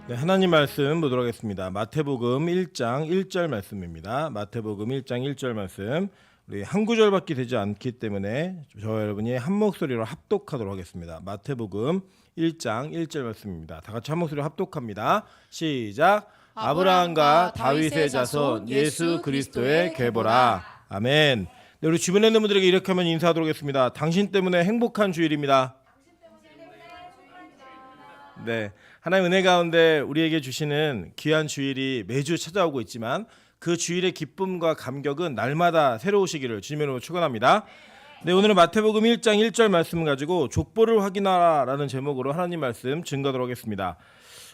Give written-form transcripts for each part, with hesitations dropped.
네, 하나님 말씀 보도록 하겠습니다. 마태복음 1장 1절 말씀입니다. 마태복음 1장 1절 말씀. 우리 한 구절밖에 되지 않기 때문에 저와 여러분이 한 목소리로 합독하도록 하겠습니다. 마태복음 1장 1절 말씀입니다. 다 같이 한 목소리로 합독합니다. 시작. 아브라함과 다윗의 자손 예수 그리스도의 계보라. 아멘. 네, 우리 주변에 있는 분들에게 이렇게 하면 인사하도록 하겠습니다. 당신 때문에 행복한 주일입니다. 네, 하나님 은혜 가운데 우리에게 주시는 귀한 주일이 매주 찾아오고 있지만 그 주일의 기쁨과 감격은 날마다 새로우시기를 주님으로 축원합니다. 네, 오늘은 마태복음 1장 1절 말씀 가지고 족보를 확인하라라는 제목으로 하나님 말씀 증거하도록 하겠습니다.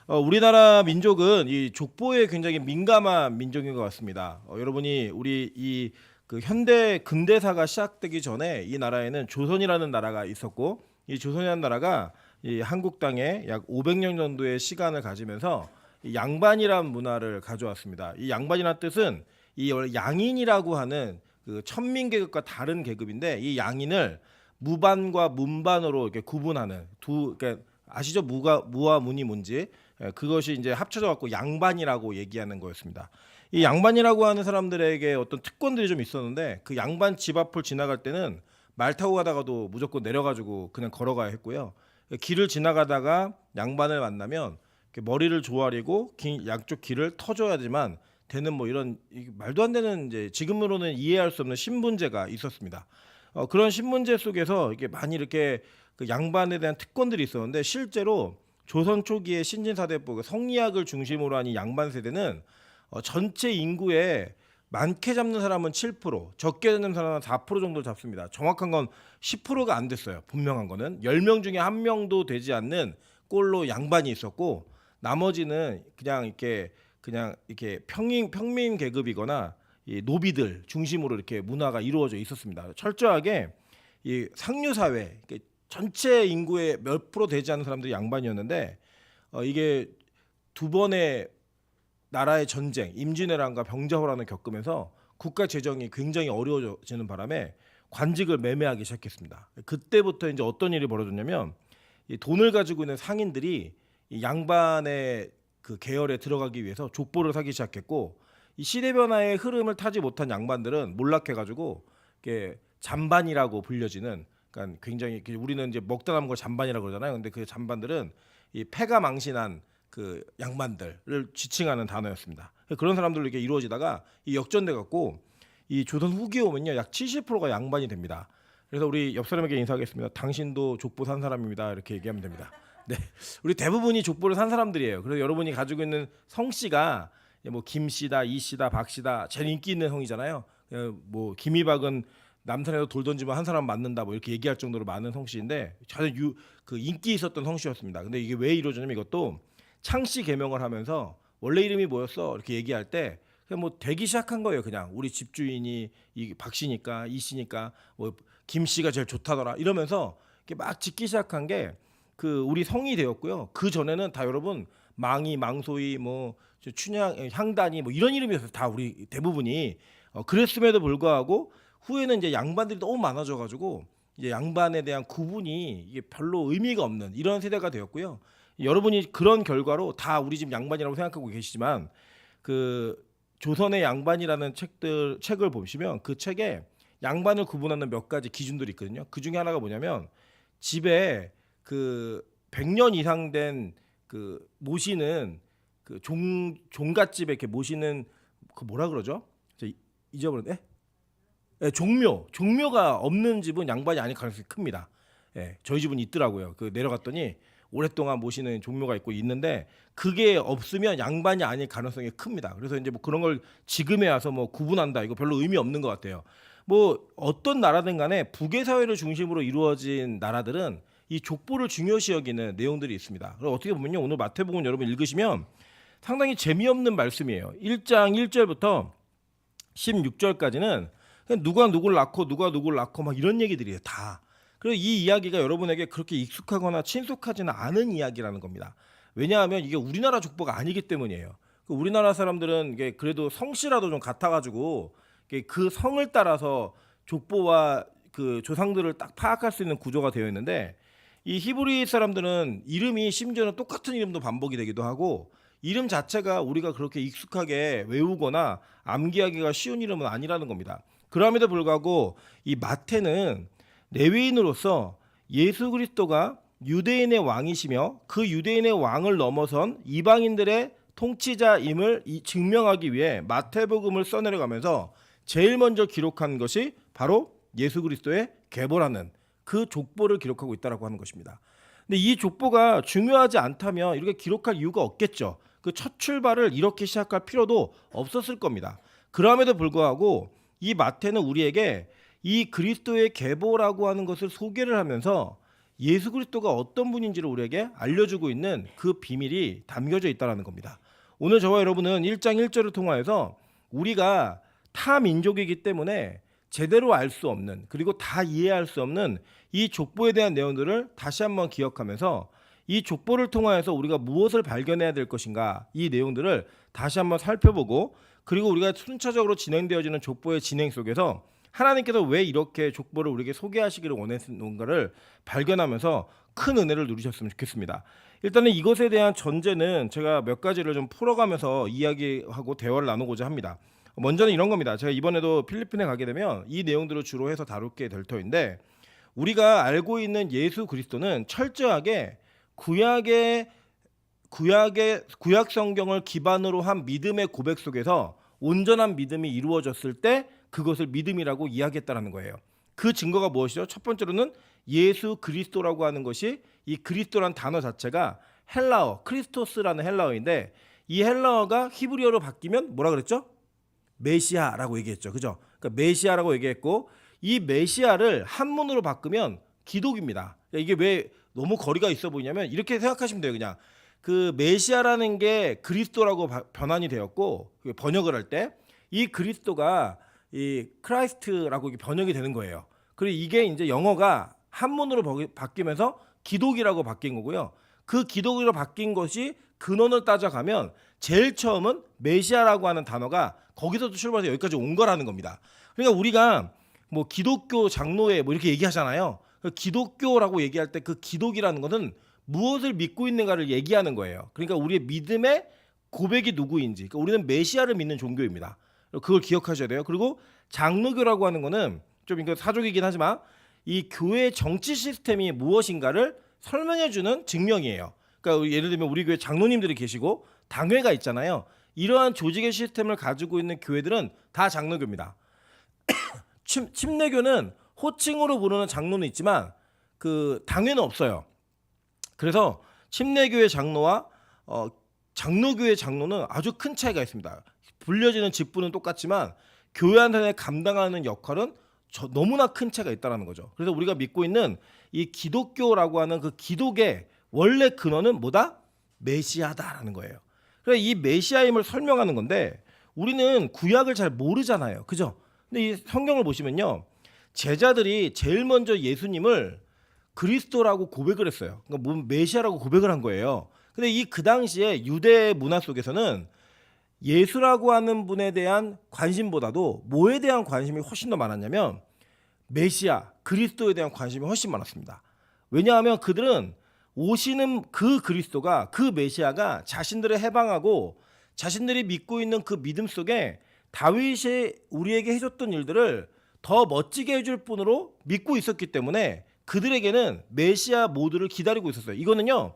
우리나라 민족은 이 족보에 굉장히 민감한 민족인 것 같습니다. 여러분이 우리 이 그 현대 근대사가 시작되기 전에 이 나라에는 조선이라는 나라가 있었고, 이 조선이라는 나라가 이 한국 땅에 약 500년 정도의 시간을 가지면서 이 양반이라는 문화를 가져왔습니다. 이 양반이라는 뜻은 이 양인이라고 하는 그 천민 계급과 다른 계급인데, 이 양인을 무반과 문반으로 이렇게 구분하는 그러니까 아시죠? 무와 문이 뭔지. 그것이 이제 합쳐져 갖고 양반이라고 얘기하는 거였습니다. 이 양반이라고 하는 사람들에게 어떤 특권들이 좀 있었는데, 그 양반 집 앞을 지나갈 때는 말 타고 가다가도 무조건 내려가지고 그냥 걸어가야 했고요. 길을 지나가다가 양반을 만나면 머리를 조아리고 양쪽 귀를 터줘야지만 되는 뭐 이런 말도 안 되는 이제 지금으로는 이해할 수 없는 신분제가 있었습니다. 그런 신분제 속에서 이게 많이 이렇게 그 양반에 대한 특권들이 있었는데, 실제로 조선 초기의 신진사대부 성리학을 중심으로 한 이 양반 세대는 전체 인구의 많게 잡는 사람은 7%, 적게 잡는 사람은 4% 정도 잡습니다. 정확한 건 10%가 안 됐어요. 분명한 거는 10명 중에 1명도 되지 않는 꼴로 양반이 있었고, 나머지는 그냥 이렇게 평민 계급이거나 이 노비들 중심으로 이렇게 문화가 이루어져 있었습니다. 철저하게 이 상류 사회, 전체 인구의 몇 프로 되지 않는 사람들이 양반이었는데, 이게 두 번의 나라의 전쟁, 임진왜란과 병자호란을 겪으면서 국가 재정이 굉장히 어려워지는 바람에 관직을 매매하기 시작했습니다. 그때부터 이제 어떤 일이 벌어졌냐면, 이 돈을 가지고 있는 상인들이 이 양반의 그 계열에 들어가기 위해서 족보를 사기 시작했고, 이 시대 변화의 흐름을 타지 못한 양반들은 몰락해가지고 이게 잔반이라고 불려지는, 그러니까 굉장히 우리는 이제 먹다 남은 걸 잔반이라고 그러잖아요. 근데 그 잔반들은 이 패가 망신한 그 양반들을 지칭하는 단어였습니다. 그런 사람들로 이렇게 이루어지다가 이 역전돼 갖고 이 조선 후기에 오면요, 약 70%가 양반이 됩니다. 그래서 우리 옆 사람에게 인사하겠습니다. 당신도 족보 산 사람입니다. 이렇게 얘기하면 됩니다. 네, 우리 대부분이 족보를 산 사람들이에요. 그래서 여러분이 가지고 있는 성씨가 뭐 김씨다, 이씨다, 박씨다, 제일 인기 있는 성이잖아요. 뭐 김이박은 남산에서 돌 던지면 한 사람 맞는다, 뭐 이렇게 얘기할 정도로 많은 성씨인데, 자주 그 인기 있었던 성씨였습니다. 근데 이게 왜 이루어졌냐면, 이것도 창씨 개명을 하면서 원래 이름이 뭐였어? 이렇게 얘기할 때 그냥 뭐 되기 시작한 거예요. 그냥 우리 집주인이 이 박씨니까, 이씨니까 뭐 김씨가 제일 좋다더라 이러면서 이렇게 막 짓기 시작한 게 그 우리 성이 되었고요. 그 전에는 다 여러분 망이, 망소이, 뭐 춘향, 향단이 뭐 이런 이름이었어요. 다 우리 대부분이. 그랬음에도 불구하고 후에는 이제 양반들이 너무 많아져가지고 이제 양반에 대한 구분이 이게 별로 의미가 없는 이런 세대가 되었고요. 여러분이 그런 결과로 다 우리 집 양반이라고 생각하고 계시지만, 그 조선의 양반이라는 책을 보시면 그 책에 양반을 구분하는 몇 가지 기준들이 있거든요. 그 중에 하나가 뭐냐면, 집에 그 100년 이상 된 그 모시는 그 종갓집에 이렇게 모시는 그 뭐라 그러죠? 잊어버렸네. 예, 종묘가 없는 집은 양반이 아닐 가능성이 큽니다. 예, 저희 집은 있더라고요. 그 내려갔더니 오랫동안 모시는 종묘가 있는데, 그게 없으면 양반이 아닐 가능성이 큽니다. 그래서 이제 뭐 그런 걸 지금에 와서 뭐 구분한다, 이거 별로 의미 없는 것 같아요. 뭐 어떤 나라든 간에 북의 사회를 중심으로 이루어진 나라들은 이 족보를 중요시 여기는 내용들이 있습니다. 그리고 어떻게 보면요, 오늘 마태복음 여러분 읽으시면 상당히 재미없는 말씀이에요. 1장 1절부터 16절까지는 누가 누굴 낳고 막 이런 얘기들이에요, 다. 그래서 이 이야기가 여러분에게 그렇게 익숙하거나 친숙하지는 않은 이야기라는 겁니다. 왜냐하면 이게 우리나라 족보가 아니기 때문이에요. 우리나라 사람들은 이게 그래도 성씨라도 좀 같아가지고 그 성을 따라서 족보와 그 조상들을 딱 파악할 수 있는 구조가 되어 있는데, 이 히브리 사람들은 이름이 심지어는 똑같은 이름도 반복이 되기도 하고, 이름 자체가 우리가 그렇게 익숙하게 외우거나 암기하기가 쉬운 이름은 아니라는 겁니다. 그럼에도 불구하고 이 마태는 레위인으로서 예수 그리스도가 유대인의 왕이시며 그 유대인의 왕을 넘어선 이방인들의 통치자임을 증명하기 위해 마태복음을 써내려가면서 제일 먼저 기록한 것이 바로 예수 그리스도의 계보라는 그 족보를 기록하고 있다라고 하는 것입니다. 근데 이 족보가 중요하지 않다면 이렇게 기록할 이유가 없겠죠. 그 첫 출발을 이렇게 시작할 필요도 없었을 겁니다. 그럼에도 불구하고 이 마태는 우리에게 이 그리스도의 계보라고 하는 것을 소개를 하면서 예수 그리스도가 어떤 분인지를 우리에게 알려주고 있는 그 비밀이 담겨져 있다는 겁니다. 오늘 저와 여러분은 1장 1절을 통하여서 우리가 타 민족이기 때문에 제대로 알 수 없는, 그리고 다 이해할 수 없는 이 족보에 대한 내용들을 다시 한번 기억하면서 이 족보를 통하여서 우리가 무엇을 발견해야 될 것인가, 이 내용들을 다시 한번 살펴보고, 그리고 우리가 순차적으로 진행되어지는 족보의 진행 속에서 하나님께서 왜 이렇게 족보를 우리에게 소개하시기를 원했는가를 발견하면서 큰 은혜를 누리셨으면 좋겠습니다. 일단은 이것에 대한 전제는 제가 몇 가지를 좀 풀어가면서 이야기하고 대화를 나누고자 합니다. 먼저는 이런 겁니다. 제가 이번에도 필리핀에 가게 되면 이 내용들을 주로 해서 다루게 될 터인데, 우리가 알고 있는 예수 그리스도는 철저하게 구약 성경을 기반으로 한 믿음의 고백 속에서 온전한 믿음이 이루어졌을 때 그것을 믿음이라고 이야기했다라는 거예요. 그 증거가 무엇이죠? 첫 번째로는 예수 그리스도라고 하는 것이, 이 그리스도란 단어 자체가 헬라어 크리스토스라는 헬라어인데, 이 헬라어가 히브리어로 바뀌면 뭐라 그랬죠? 메시아라고 얘기했죠. 그죠? 그러니까 메시아라고 얘기했고, 이 메시아를 한문으로 바꾸면 기독입니다. 이게 왜 너무 거리가 있어 보이냐면 이렇게 생각하시면 돼요. 그냥 그 메시아라는 게 그리스도라고 변환이 되었고, 번역을 할 때 이 그리스도가 이 크라이스트라고 번역이 되는 거예요. 그리고 이게 이제 영어가 한문으로 바뀌면서 기독이라고 바뀐 거고요. 그 기독으로 바뀐 것이 근원을 따져가면 제일 처음은 메시아라고 하는 단어가 거기서도 출발해서 여기까지 온 거라는 겁니다. 그러니까 우리가 뭐 기독교 장로회 뭐 이렇게 얘기하잖아요. 기독교라고 얘기할 때 그 기독이라는 것은 무엇을 믿고 있는가를 얘기하는 거예요. 그러니까 우리의 믿음의 고백이 누구인지, 그러니까 우리는 메시아를 믿는 종교입니다. 그걸 기억하셔야 돼요. 그리고 장로교라고 하는 거는 좀 이거 사족이긴 하지만 이 교회의 정치 시스템이 무엇인가를 설명해주는 증명이에요. 그러니까 예를 들면 우리 교회 장로님들이 계시고 당회가 있잖아요. 이러한 조직의 시스템을 가지고 있는 교회들은 다 장로교입니다. 침례교는 호칭으로 부르는 장로는 있지만 그 당회는 없어요. 그래서 침례교의 장로와 장로교의 장로는 아주 큰 차이가 있습니다. 불려지는 직분은 똑같지만 교회 안에 감당하는 역할은 너무나 큰 차이가 있다는 거죠. 그래서 우리가 믿고 있는 이 기독교라고 하는 그 기독의 원래 근원은 뭐다? 메시아다라는 거예요. 그래서 이 메시아임을 설명하는 건데, 우리는 구약을 잘 모르잖아요. 그죠? 근데 이 성경을 보시면요, 제자들이 제일 먼저 예수님을 그리스도라고 고백을 했어요. 그러니까 메시아라고 고백을 한 거예요. 근데 그 당시에 유대 문화 속에서는 예수라고 하는 분에 대한 관심보다도 뭐에 대한 관심이 훨씬 더 많았냐면 메시아, 그리스도에 대한 관심이 훨씬 많았습니다. 왜냐하면 그들은 오시는 그 그리스도가, 그 메시아가 자신들을 해방하고 자신들이 믿고 있는 그 믿음 속에 다윗이 우리에게 해줬던 일들을 더 멋지게 해줄 뿐으로 믿고 있었기 때문에 그들에게는 메시아 모두를 기다리고 있었어요. 이거는요,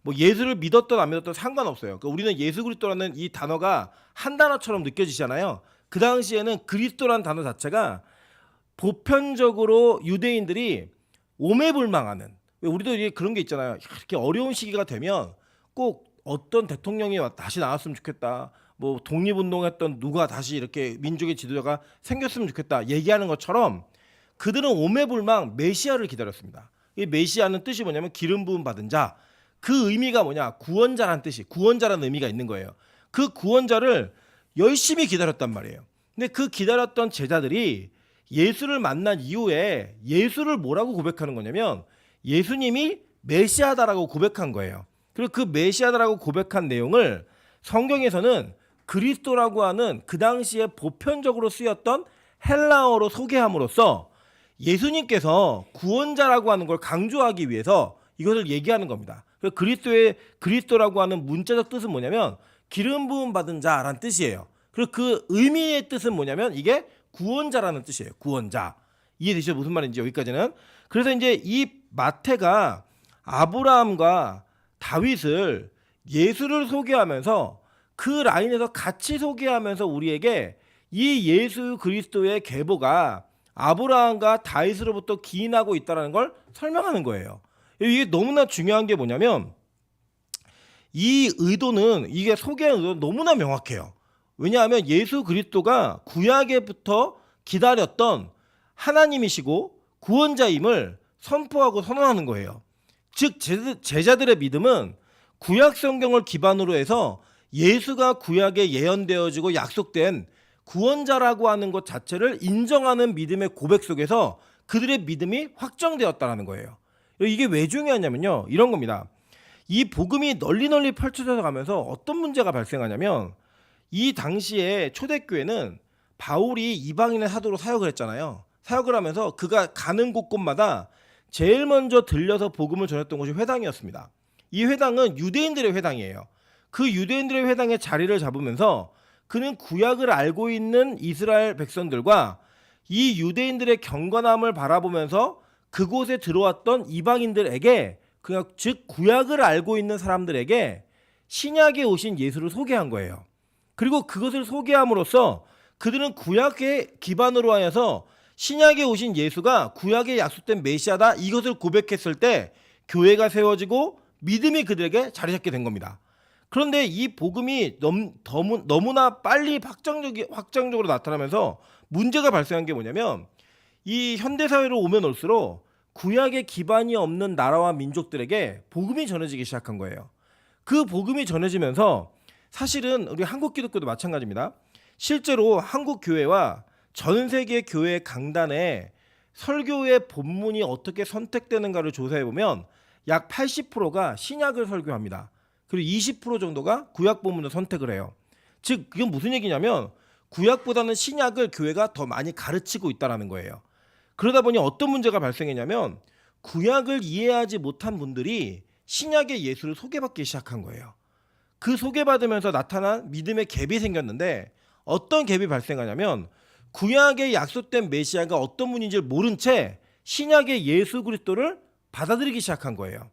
뭐 예수를 믿었던 안 믿었던 상관없어요. 그러니까 우리는 예수 그리스도라는 이 단어가 한 단어처럼 느껴지잖아요. 그 당시에는 그리스도라는 단어 자체가 보편적으로 유대인들이 오매불망하는, 우리도 그런 게 있잖아요. 이렇게 어려운 시기가 되면 꼭 어떤 대통령이 다시 나왔으면 좋겠다, 뭐 독립운동했던 누가 다시 이렇게 민족의 지도자가 생겼으면 좋겠다 얘기하는 것처럼 그들은 오매불망 메시아를 기다렸습니다. 이 메시아는 뜻이 뭐냐면 기름 부음 받은 자. 그 의미가 뭐냐? 구원자라는 뜻이, 구원자라는 의미가 있는 거예요. 그 구원자를 열심히 기다렸단 말이에요. 근데 그 기다렸던 제자들이 예수를 만난 이후에 예수를 뭐라고 고백하는 거냐면 예수님이 메시아다라고 고백한 거예요. 그리고 그 메시아다라고 고백한 내용을 성경에서는 그리스도라고 하는 그 당시에 보편적으로 쓰였던 헬라어로 소개함으로써 예수님께서 구원자라고 하는 걸 강조하기 위해서 이것을 얘기하는 겁니다. 그리스도라고 하는 문자적 뜻은 뭐냐면 기름 부음 받은 자라는 뜻이에요. 그리고 그 의미의 뜻은 뭐냐면 이게 구원자라는 뜻이에요. 구원자. 이해되시죠? 무슨 말인지 여기까지는. 그래서 이제 이 마태가 아브라함과 다윗을 예수를 소개하면서 그 라인에서 같이 소개하면서 우리에게 이 예수 그리스도의 계보가 아브라함과 다윗으로부터 기인하고 있다는 걸 설명하는 거예요. 이게 너무나 중요한 게 뭐냐면 이 의도는 이게 소개한 의도는 너무나 명확해요. 왜냐하면 예수 그리스도가 구약에부터 기다렸던 하나님이시고 구원자임을 선포하고 선언하는 거예요. 즉 제자들의 믿음은 구약 성경을 기반으로 해서 예수가 구약에 예언되어지고 약속된 구원자라고 하는 것 자체를 인정하는 믿음의 고백 속에서 그들의 믿음이 확정되었다는 거예요. 이게 왜 중요하냐면요. 이런 겁니다. 이 복음이 널리 펼쳐져 가면서 어떤 문제가 발생하냐면 이 당시에 초대교회는 바울이 이방인의 사도로 사역을 했잖아요. 사역을 하면서 그가 가는 곳곳마다 제일 먼저 들려서 복음을 전했던 곳이 회당이었습니다. 이 회당은 유대인들의 회당이에요. 그 유대인들의 회당에 자리를 잡으면서 그는 구약을 알고 있는 이스라엘 백성들과 이 유대인들의 경건함을 바라보면서 그곳에 들어왔던 이방인들에게 즉 구약을 알고 있는 사람들에게 신약에 오신 예수를 소개한 거예요. 그리고 그것을 소개함으로써 그들은 구약의 기반으로 하여서 신약에 오신 예수가 구약에 약속된 메시아다 이것을 고백했을 때 교회가 세워지고 믿음이 그들에게 자리 잡게 된 겁니다. 그런데 이 복음이 너무나 빨리 확장적으로 나타나면서 문제가 발생한 게 뭐냐면 이 현대사회로 오면 올수록 구약의 기반이 없는 나라와 민족들에게 복음이 전해지기 시작한 거예요. 그 복음이 전해지면서 사실은 우리 한국 기독교도 마찬가지입니다. 실제로 한국 교회와 전 세계 교회 강단에 설교의 본문이 어떻게 선택되는가를 조사해보면 약 80%가 신약을 설교합니다. 그리고 20% 정도가 구약 본문을 선택을 해요. 즉 이건 무슨 얘기냐면 구약보다는 신약을 교회가 더 많이 가르치고 있다는 거예요. 그러다 보니 어떤 문제가 발생했냐면 구약을 이해하지 못한 분들이 신약의 예수를 소개받기 시작한 거예요. 그 소개받으면서 나타난 믿음의 갭이 생겼는데 어떤 갭이 발생하냐면 구약에 약속된 메시아가 어떤 분인지를 모른 채 신약의 예수 그리스도를 받아들이기 시작한 거예요.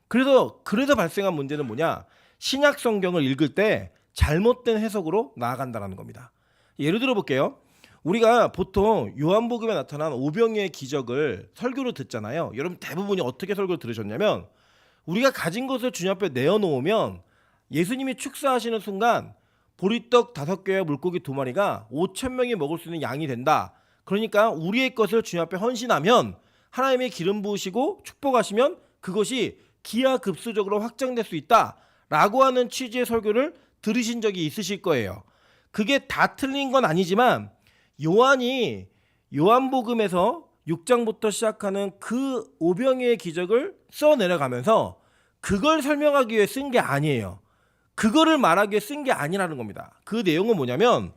그래서 발생한 문제는 뭐냐? 신약 성경을 읽을 때 잘못된 해석으로 나아간다는 겁니다. 예를 들어 볼게요. 우리가 보통 요한복음에 나타난 오병이의 기적을 설교로 듣잖아요. 여러분 대부분이 어떻게 설교를 들으셨냐면 우리가 가진 것을 주님 앞에 내어놓으면 예수님이 축사하시는 순간 보리떡 5개와 물고기 2마리가 5,000명이 먹을 수 있는 양이 된다. 그러니까 우리의 것을 주님 앞에 헌신하면 하나님이 기름 부으시고 축복하시면 그것이 기하급수적으로 확장될 수 있다라고 하는 취지의 설교를 들으신 적이 있으실 거예요. 그게 다 틀린 건 아니지만 요한이 요한복음에서 6장부터 시작하는 그 오병이의 기적을 써내려가면서 그걸 설명하기 위해 쓴 게 아니에요. 그거를 말하기 위해 쓴 게 아니라는 겁니다. 그 내용은 뭐냐면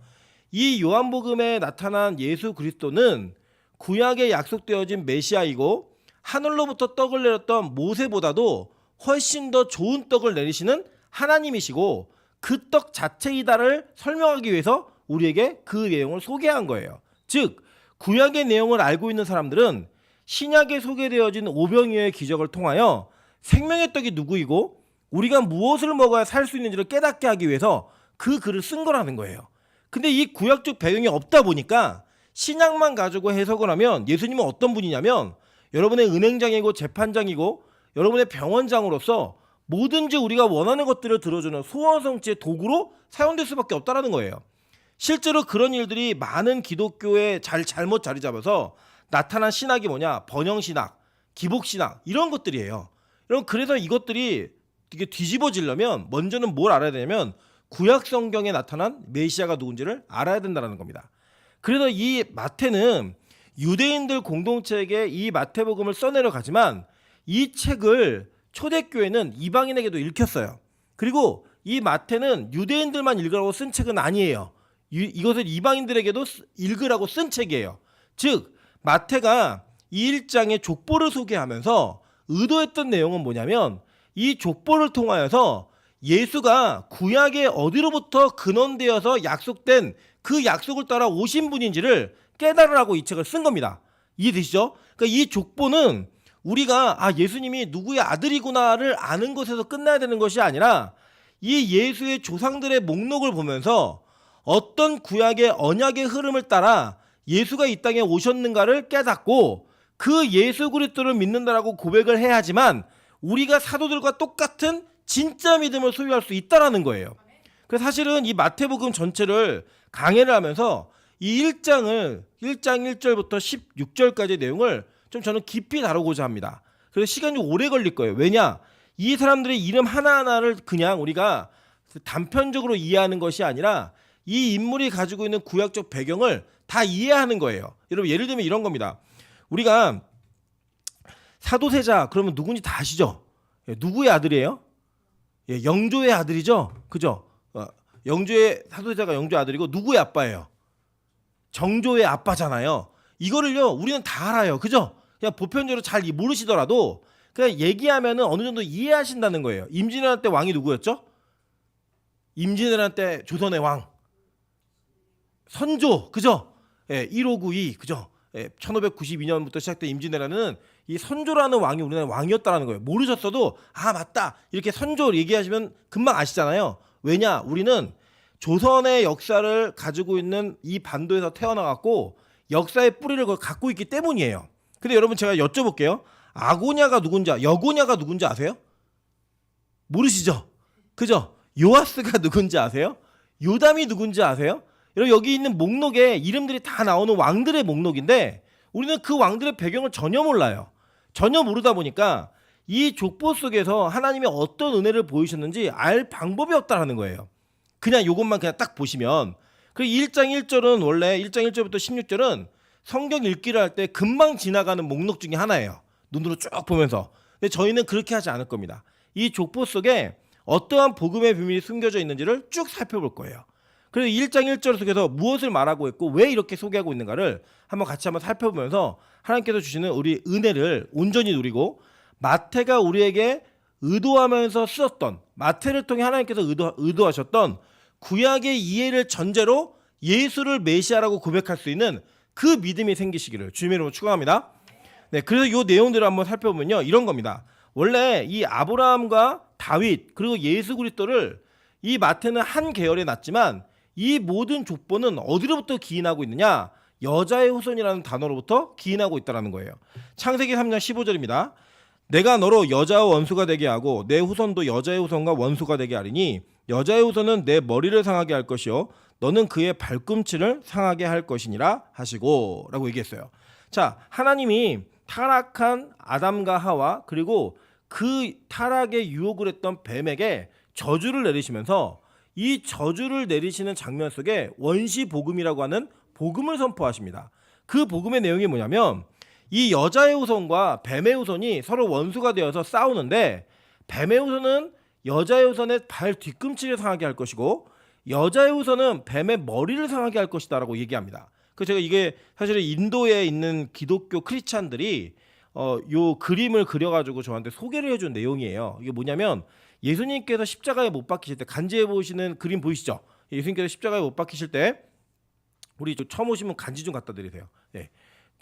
이 요한복음에 나타난 예수 그리스도는 구약에 약속되어진 메시아이고 하늘로부터 떡을 내렸던 모세보다도 훨씬 더 좋은 떡을 내리시는 하나님이시고 그 떡 자체이다를 설명하기 위해서 우리에게 그 내용을 소개한 거예요. 즉 구약의 내용을 알고 있는 사람들은 신약에 소개되어진 오병이어의 기적을 통하여 생명의 떡이 누구이고 우리가 무엇을 먹어야 살 수 있는지를 깨닫게 하기 위해서 그 글을 쓴 거라는 거예요. 근데 이 구약적 배경이 없다 보니까 신약만 가지고 해석을 하면 예수님은 어떤 분이냐면 여러분의 은행장이고 재판장이고 여러분의 병원장으로서 뭐든지 우리가 원하는 것들을 들어주는 소원성취의 도구로 사용될 수밖에 없다는 거예요. 실제로 그런 일들이 많은 기독교에 잘못 자리 잡아서 나타난 신학이 뭐냐? 번영신학, 기복신학 이런 것들이에요. 여러분 그래서 이것들이 이게 뒤집어지려면 먼저는 뭘 알아야 되냐면 구약 성경에 나타난 메시아가 누군지를 알아야 된다는 겁니다. 그래서 이 마태는 유대인들 공동체에게 이 마태복음을 써내려가지만 이 책을 초대교회는 이방인에게도 읽혔어요. 그리고 이 마태는 유대인들만 읽으라고 쓴 책은 아니에요. 이것을 이방인들에게도 읽으라고 쓴 책이에요. 즉 마태가 이 1장의 족보를 소개하면서 의도했던 내용은 뭐냐면 이 족보를 통하여서 예수가 구약의 어디로부터 근원되어서 약속된 그 약속을 따라 오신 분인지를 깨달으라고 이 책을 쓴 겁니다. 이해되시죠? 그러니까 이 족보는 우리가 예수님이 누구의 아들이구나를 아는 것에서 끝나야 되는 것이 아니라 이 예수의 조상들의 목록을 보면서 어떤 구약의 언약의 흐름을 따라 예수가 이 땅에 오셨는가를 깨닫고 그 예수 그리스도를 믿는다라고 고백을 해야지만 우리가 사도들과 똑같은 진짜 믿음을 소유할 수 있다라는 거예요. 그래서 사실은 이 마태복음 전체를 강해를 하면서 이 1장 1절부터 16절까지의 내용을 좀 저는 깊이 다루고자 합니다. 그래서 시간이 좀 오래 걸릴 거예요. 왜냐? 이 사람들의 이름 하나하나를 그냥 우리가 단편적으로 이해하는 것이 아니라 이 인물이 가지고 있는 구약적 배경을 다 이해하는 거예요. 여러분 예를 들면 이런 겁니다. 우리가 사도세자 그러면 누군지 다 아시죠? 누구의 아들이에요? 영조의 아들이죠. 그죠? 사도세자가 영조의 아들이고 누구의 아빠예요? 정조의 아빠잖아요. 이거를요 우리는 다 알아요. 그죠? 그냥 보편적으로 잘 모르시더라도 그냥 얘기하면은 어느 정도 이해하신다는 거예요. 임진왜란 때 왕이 누구였죠? 임진왜란 때 조선의 왕 선조. 그죠? 1592 그죠? 1592년부터 시작된 임진왜란은 이 선조라는 왕이 우리나라 왕이었다라는 거예요. 모르셨어도 맞다 이렇게 선조 얘기하시면 금방 아시잖아요. 왜냐? 우리는 조선의 역사를 가지고 있는 이 반도에서 태어나갖고 역사의 뿌리를 갖고 있기 때문이에요. 근데 여러분 제가 여쭤볼게요. 아고냐가 누군지 여고냐가 누군지 아세요? 모르시죠? 그죠? 요아스가 누군지 아세요? 요담이 누군지 아세요? 여러분 여기 있는 목록에 이름들이 다 나오는 왕들의 목록인데 우리는 그 왕들의 배경을 전혀 몰라요. 전혀 모르다 보니까 이 족보 속에서 하나님이 어떤 은혜를 보이셨는지 알 방법이 없다라는 거예요. 그냥 이것만 그냥 딱 보시면. 그리고 1장 1절은 원래 1장 1절부터 16절은 성경 읽기를 할 때 금방 지나가는 목록 중에 하나예요. 눈으로 쭉 보면서. 근데 저희는 그렇게 하지 않을 겁니다. 이 족보 속에 어떠한 복음의 비밀이 숨겨져 있는지를 쭉 살펴볼 거예요. 그래서 1장 1절 속에서 무엇을 말하고 있고 왜 이렇게 소개하고 있는가를 같이 한번 살펴보면서 하나님께서 주시는 우리 은혜를 온전히 누리고 마태가 우리에게 의도하면서 쓰었던 마태를 통해 하나님께서 의도하셨던 구약의 이해를 전제로 예수를 메시아라고 고백할 수 있는 그 믿음이 생기시기를 주님의 이름으로 축원합니다. 네, 그래서 이 내용들을 한번 살펴보면요 이런 겁니다. 원래 이 아브라함과 다윗 그리고 예수 그리스도를 이 마태는 한 계열에 놨지만 이 모든 족보는 어디로부터 기인하고 있느냐? 여자의 후손이라는 단어로부터 기인하고 있다는 거예요. 창세기 3장 15절입니다. 내가 너로 여자와 원수가 되게 하고 내 후손도 여자의 후손과 원수가 되게 하리니 여자의 후손은 내 머리를 상하게 할 것이요 너는 그의 발꿈치를 상하게 할 것이니라 하시고 라고 얘기했어요. 자, 하나님이 타락한 아담과 하와 그리고 그 타락에 유혹을 했던 뱀에게 저주를 내리시면서 이 저주를 내리시는 장면 속에 원시복음이라고 하는 복음을 선포하십니다. 그 복음의 내용이 뭐냐면 이 여자의 후손과 뱀의 후손이 서로 원수가 되어서 싸우는데 뱀의 후손은 여자의 후손의 발 뒤꿈치를 상하게 할 것이고 여자의 후손은 뱀의 머리를 상하게 할 것이다 라고 얘기합니다. 그래서 제가 이게 사실은 인도에 있는 기독교 크리스찬들이 요 그림을 그려가지고 저한테 소개를 해준 내용이에요. 이게 뭐냐면 예수님께서 십자가에 못 박히실 때 간지해 보시는 그림 보이시죠? 예수님께서 십자가에 못 박히실 때 우리 처음 오시면 간지 좀 갖다 드리세요. 네.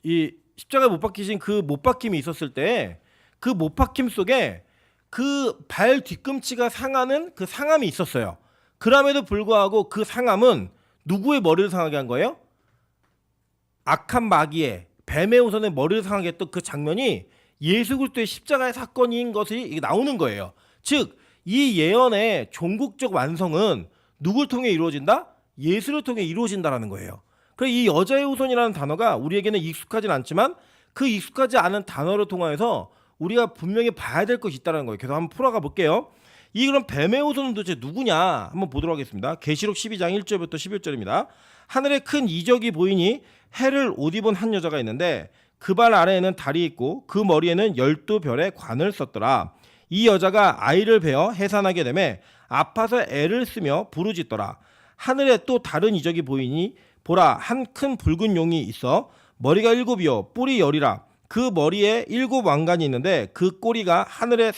이 십자가에 못 박히신 그 못 박힘이 있었을 때 그 못 박힘 속에 그 발 뒤꿈치가 상하는 그 상함이 있었어요. 그럼에도 불구하고 그 상함은 누구의 머리를 상하게 한 거예요? 악한 마귀의 뱀의 후손의 머리를 상하게 했던 그 장면이 예수 그리스도의 십자가의 사건인 것이 나오는 거예요. 즉 이 예언의 종국적 완성은 누굴 통해 이루어진다? 예수를 통해 이루어진다라는 거예요. 그래서 이 여자의 후손이라는 단어가 우리에게는 익숙하진 않지만 그 익숙하지 않은 단어를 통해서 우리가 분명히 봐야 될 것이 있다는 거예요. 계속 한번 풀어가 볼게요. 이 그럼 뱀의 후손은 도대체 누구냐 한번 보도록 하겠습니다. 계시록 12장 1절부터 11절입니다. 하늘에 큰 이적이 보이니 해를 옷 입은 한 여자가 있는데 그 발 아래에는 달이 있고 그 머리에는 12별의 관을 썼더라. 이 여자가 아이를 베어 해산하게 되매 아파서 애를 쓰며 부르짖더라. 하늘에 또 다른 이적이 보이니 보라 한 큰 붉은 용이 있어 머리가 7이요 뿔이 10이라 그 머리에 7 왕관이 있는데 그 꼬리가 하늘의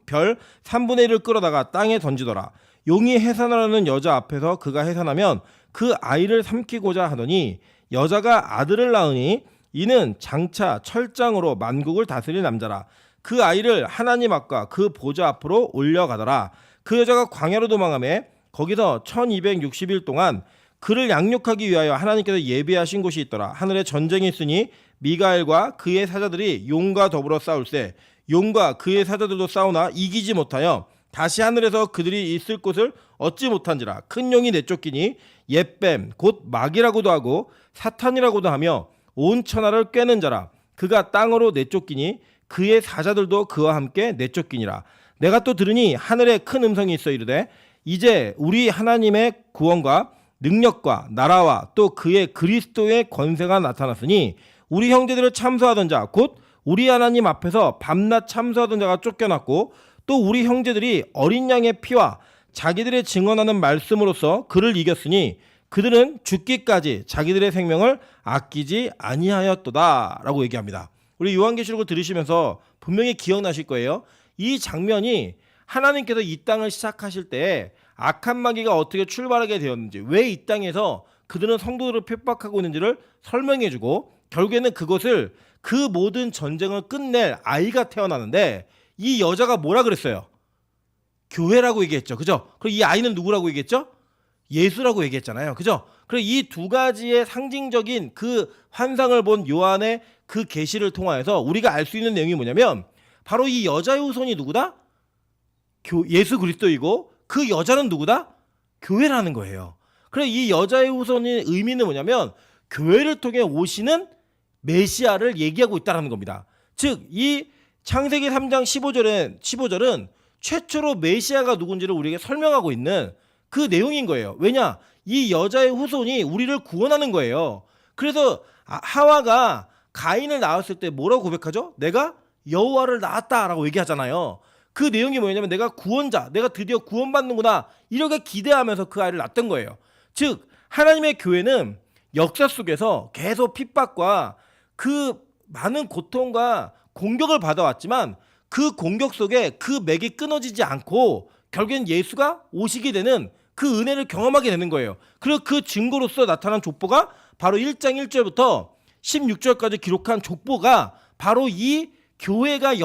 별 3분의 1을 끌어다가 땅에 던지더라. 용이 해산하려는 여자 앞에서 그가 해산하면 그 아이를 삼키고자 하더니 여자가 아들을 낳으니 이는 장차 철장으로 만국을 다스릴 남자라. 그 아이를 하나님 앞과 그 보좌 앞으로 올려가더라. 그 여자가 광야로 도망하매 거기서 1260일 동안 그를 양육하기 위하여 하나님께서 예비하신 곳이 있더라. 하늘에 전쟁이 있으니 미가엘과 그의 사자들이 용과 더불어 싸울세. 용과 그의 사자들도 싸우나 이기지 못하여 다시 하늘에서 그들이 있을 곳을 얻지 못한지라. 큰 용이 내쫓기니 옛뱀 곧 마귀라고도 하고 사탄이라고도 하며 온 천하를 꿰는 자라. 그가 땅으로 내쫓기니 그의 사자들도 그와 함께 내쫓기니라. 내가 또 들으니 하늘에 큰 음성이 있어 이르되 이제 우리 하나님의 구원과 능력과 나라와 또 그의 그리스도의 권세가 나타났으니 우리 형제들을 참소하던 자 곧 우리 하나님 앞에서 밤낮 참소하던 자가 쫓겨났고 또 우리 형제들이 어린 양의 피와 자기들의 증언하는 말씀으로써 그를 이겼으니 그들은 죽기까지 자기들의 생명을 아끼지 아니하였도다 라고 얘기합니다. 우리 요한계시록을 들으시면서 분명히 기억나실 거예요. 이 장면이 하나님께서 이 땅을 시작하실 때 악한 마귀가 어떻게 출발하게 되었는지, 왜 이 땅에서 그들은 성도들을 핍박하고 있는지를 설명해주고 결국에는 그것을 그 모든 전쟁을 끝낼 아이가 태어나는데 이 여자가 뭐라 그랬어요? 교회라고 얘기했죠. 그죠? 그리고 이 아이는 누구라고 얘기했죠? 예수라고 얘기했잖아요. 그죠? 그리고 이 두 가지의 상징적인 그 환상을 본 요한의 그 계시를 통하여서 우리가 알 수 있는 내용이 뭐냐면 바로 이 여자의 후손이 누구다? 예수 그리스도이고 그 여자는 누구다? 교회라는 거예요. 그래서 이 여자의 후손의 의미는 뭐냐면 교회를 통해 오시는 메시아를 얘기하고 있다는 겁니다. 즉 이 창세기 3장 15절은 최초로 메시아가 누군지를 우리에게 설명하고 있는 그 내용인 거예요. 왜냐? 이 여자의 후손이 우리를 구원하는 거예요. 그래서 하와가 가인을 낳았을 때 뭐라고 고백하죠? 내가 여호와를 낳았다라고 얘기하잖아요. 그 내용이 뭐냐면 내가 구원자, 내가 드디어 구원받는구나 이렇게 기대하면서 그 아이를 낳았던 거예요. 즉 하나님의 교회는 역사 속에서 계속 핍박과 그 많은 고통과 공격을 받아왔지만 그 공격 속에 그 맥이 끊어지지 않고 결국엔 예수가 오시게 되는 그 은혜를 경험하게 되는 거예요. 그리고 그 증거로서 나타난 족보가 바로 1장 1절부터 16절까지 기록한 족보가 바로 이 교회가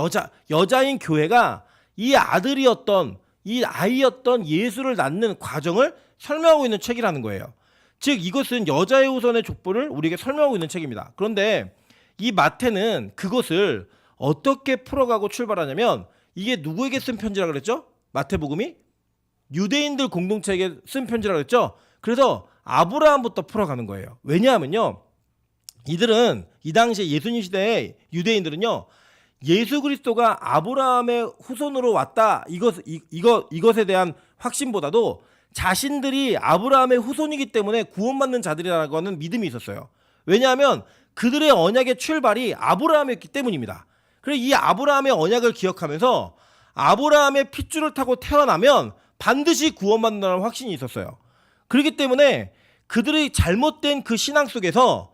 여자인 교회가 이 아들이었던 이 아이였던 예수를 낳는 과정을 설명하고 있는 책이라는 거예요. 즉 이것은 여자의 후손의 족보를 우리에게 설명하고 있는 책입니다. 그런데 이 마태는 그것을 어떻게 풀어가고 출발하냐면 이게 누구에게 쓴 편지라고 그랬죠? 마태복음이 유대인들 공동체에게 쓴 편지라고 그랬죠? 그래서 아브라함부터 풀어가는 거예요. 왜냐하면요, 이들은 이 당시에 예수님 시대의 유대인들은요, 예수 그리스도가 아브라함의 후손으로 왔다 이것에 대한 확신보다도 자신들이 아브라함의 후손이기 때문에 구원받는 자들이라고 하는 믿음이 있었어요. 왜냐하면 그들의 언약의 출발이 아브라함이었기 때문입니다. 그래서 이 아브라함의 언약을 기억하면서 아브라함의 핏줄을 타고 태어나면 반드시 구원받는다는 확신이 있었어요. 그렇기 때문에 그들의 잘못된 그 신앙 속에서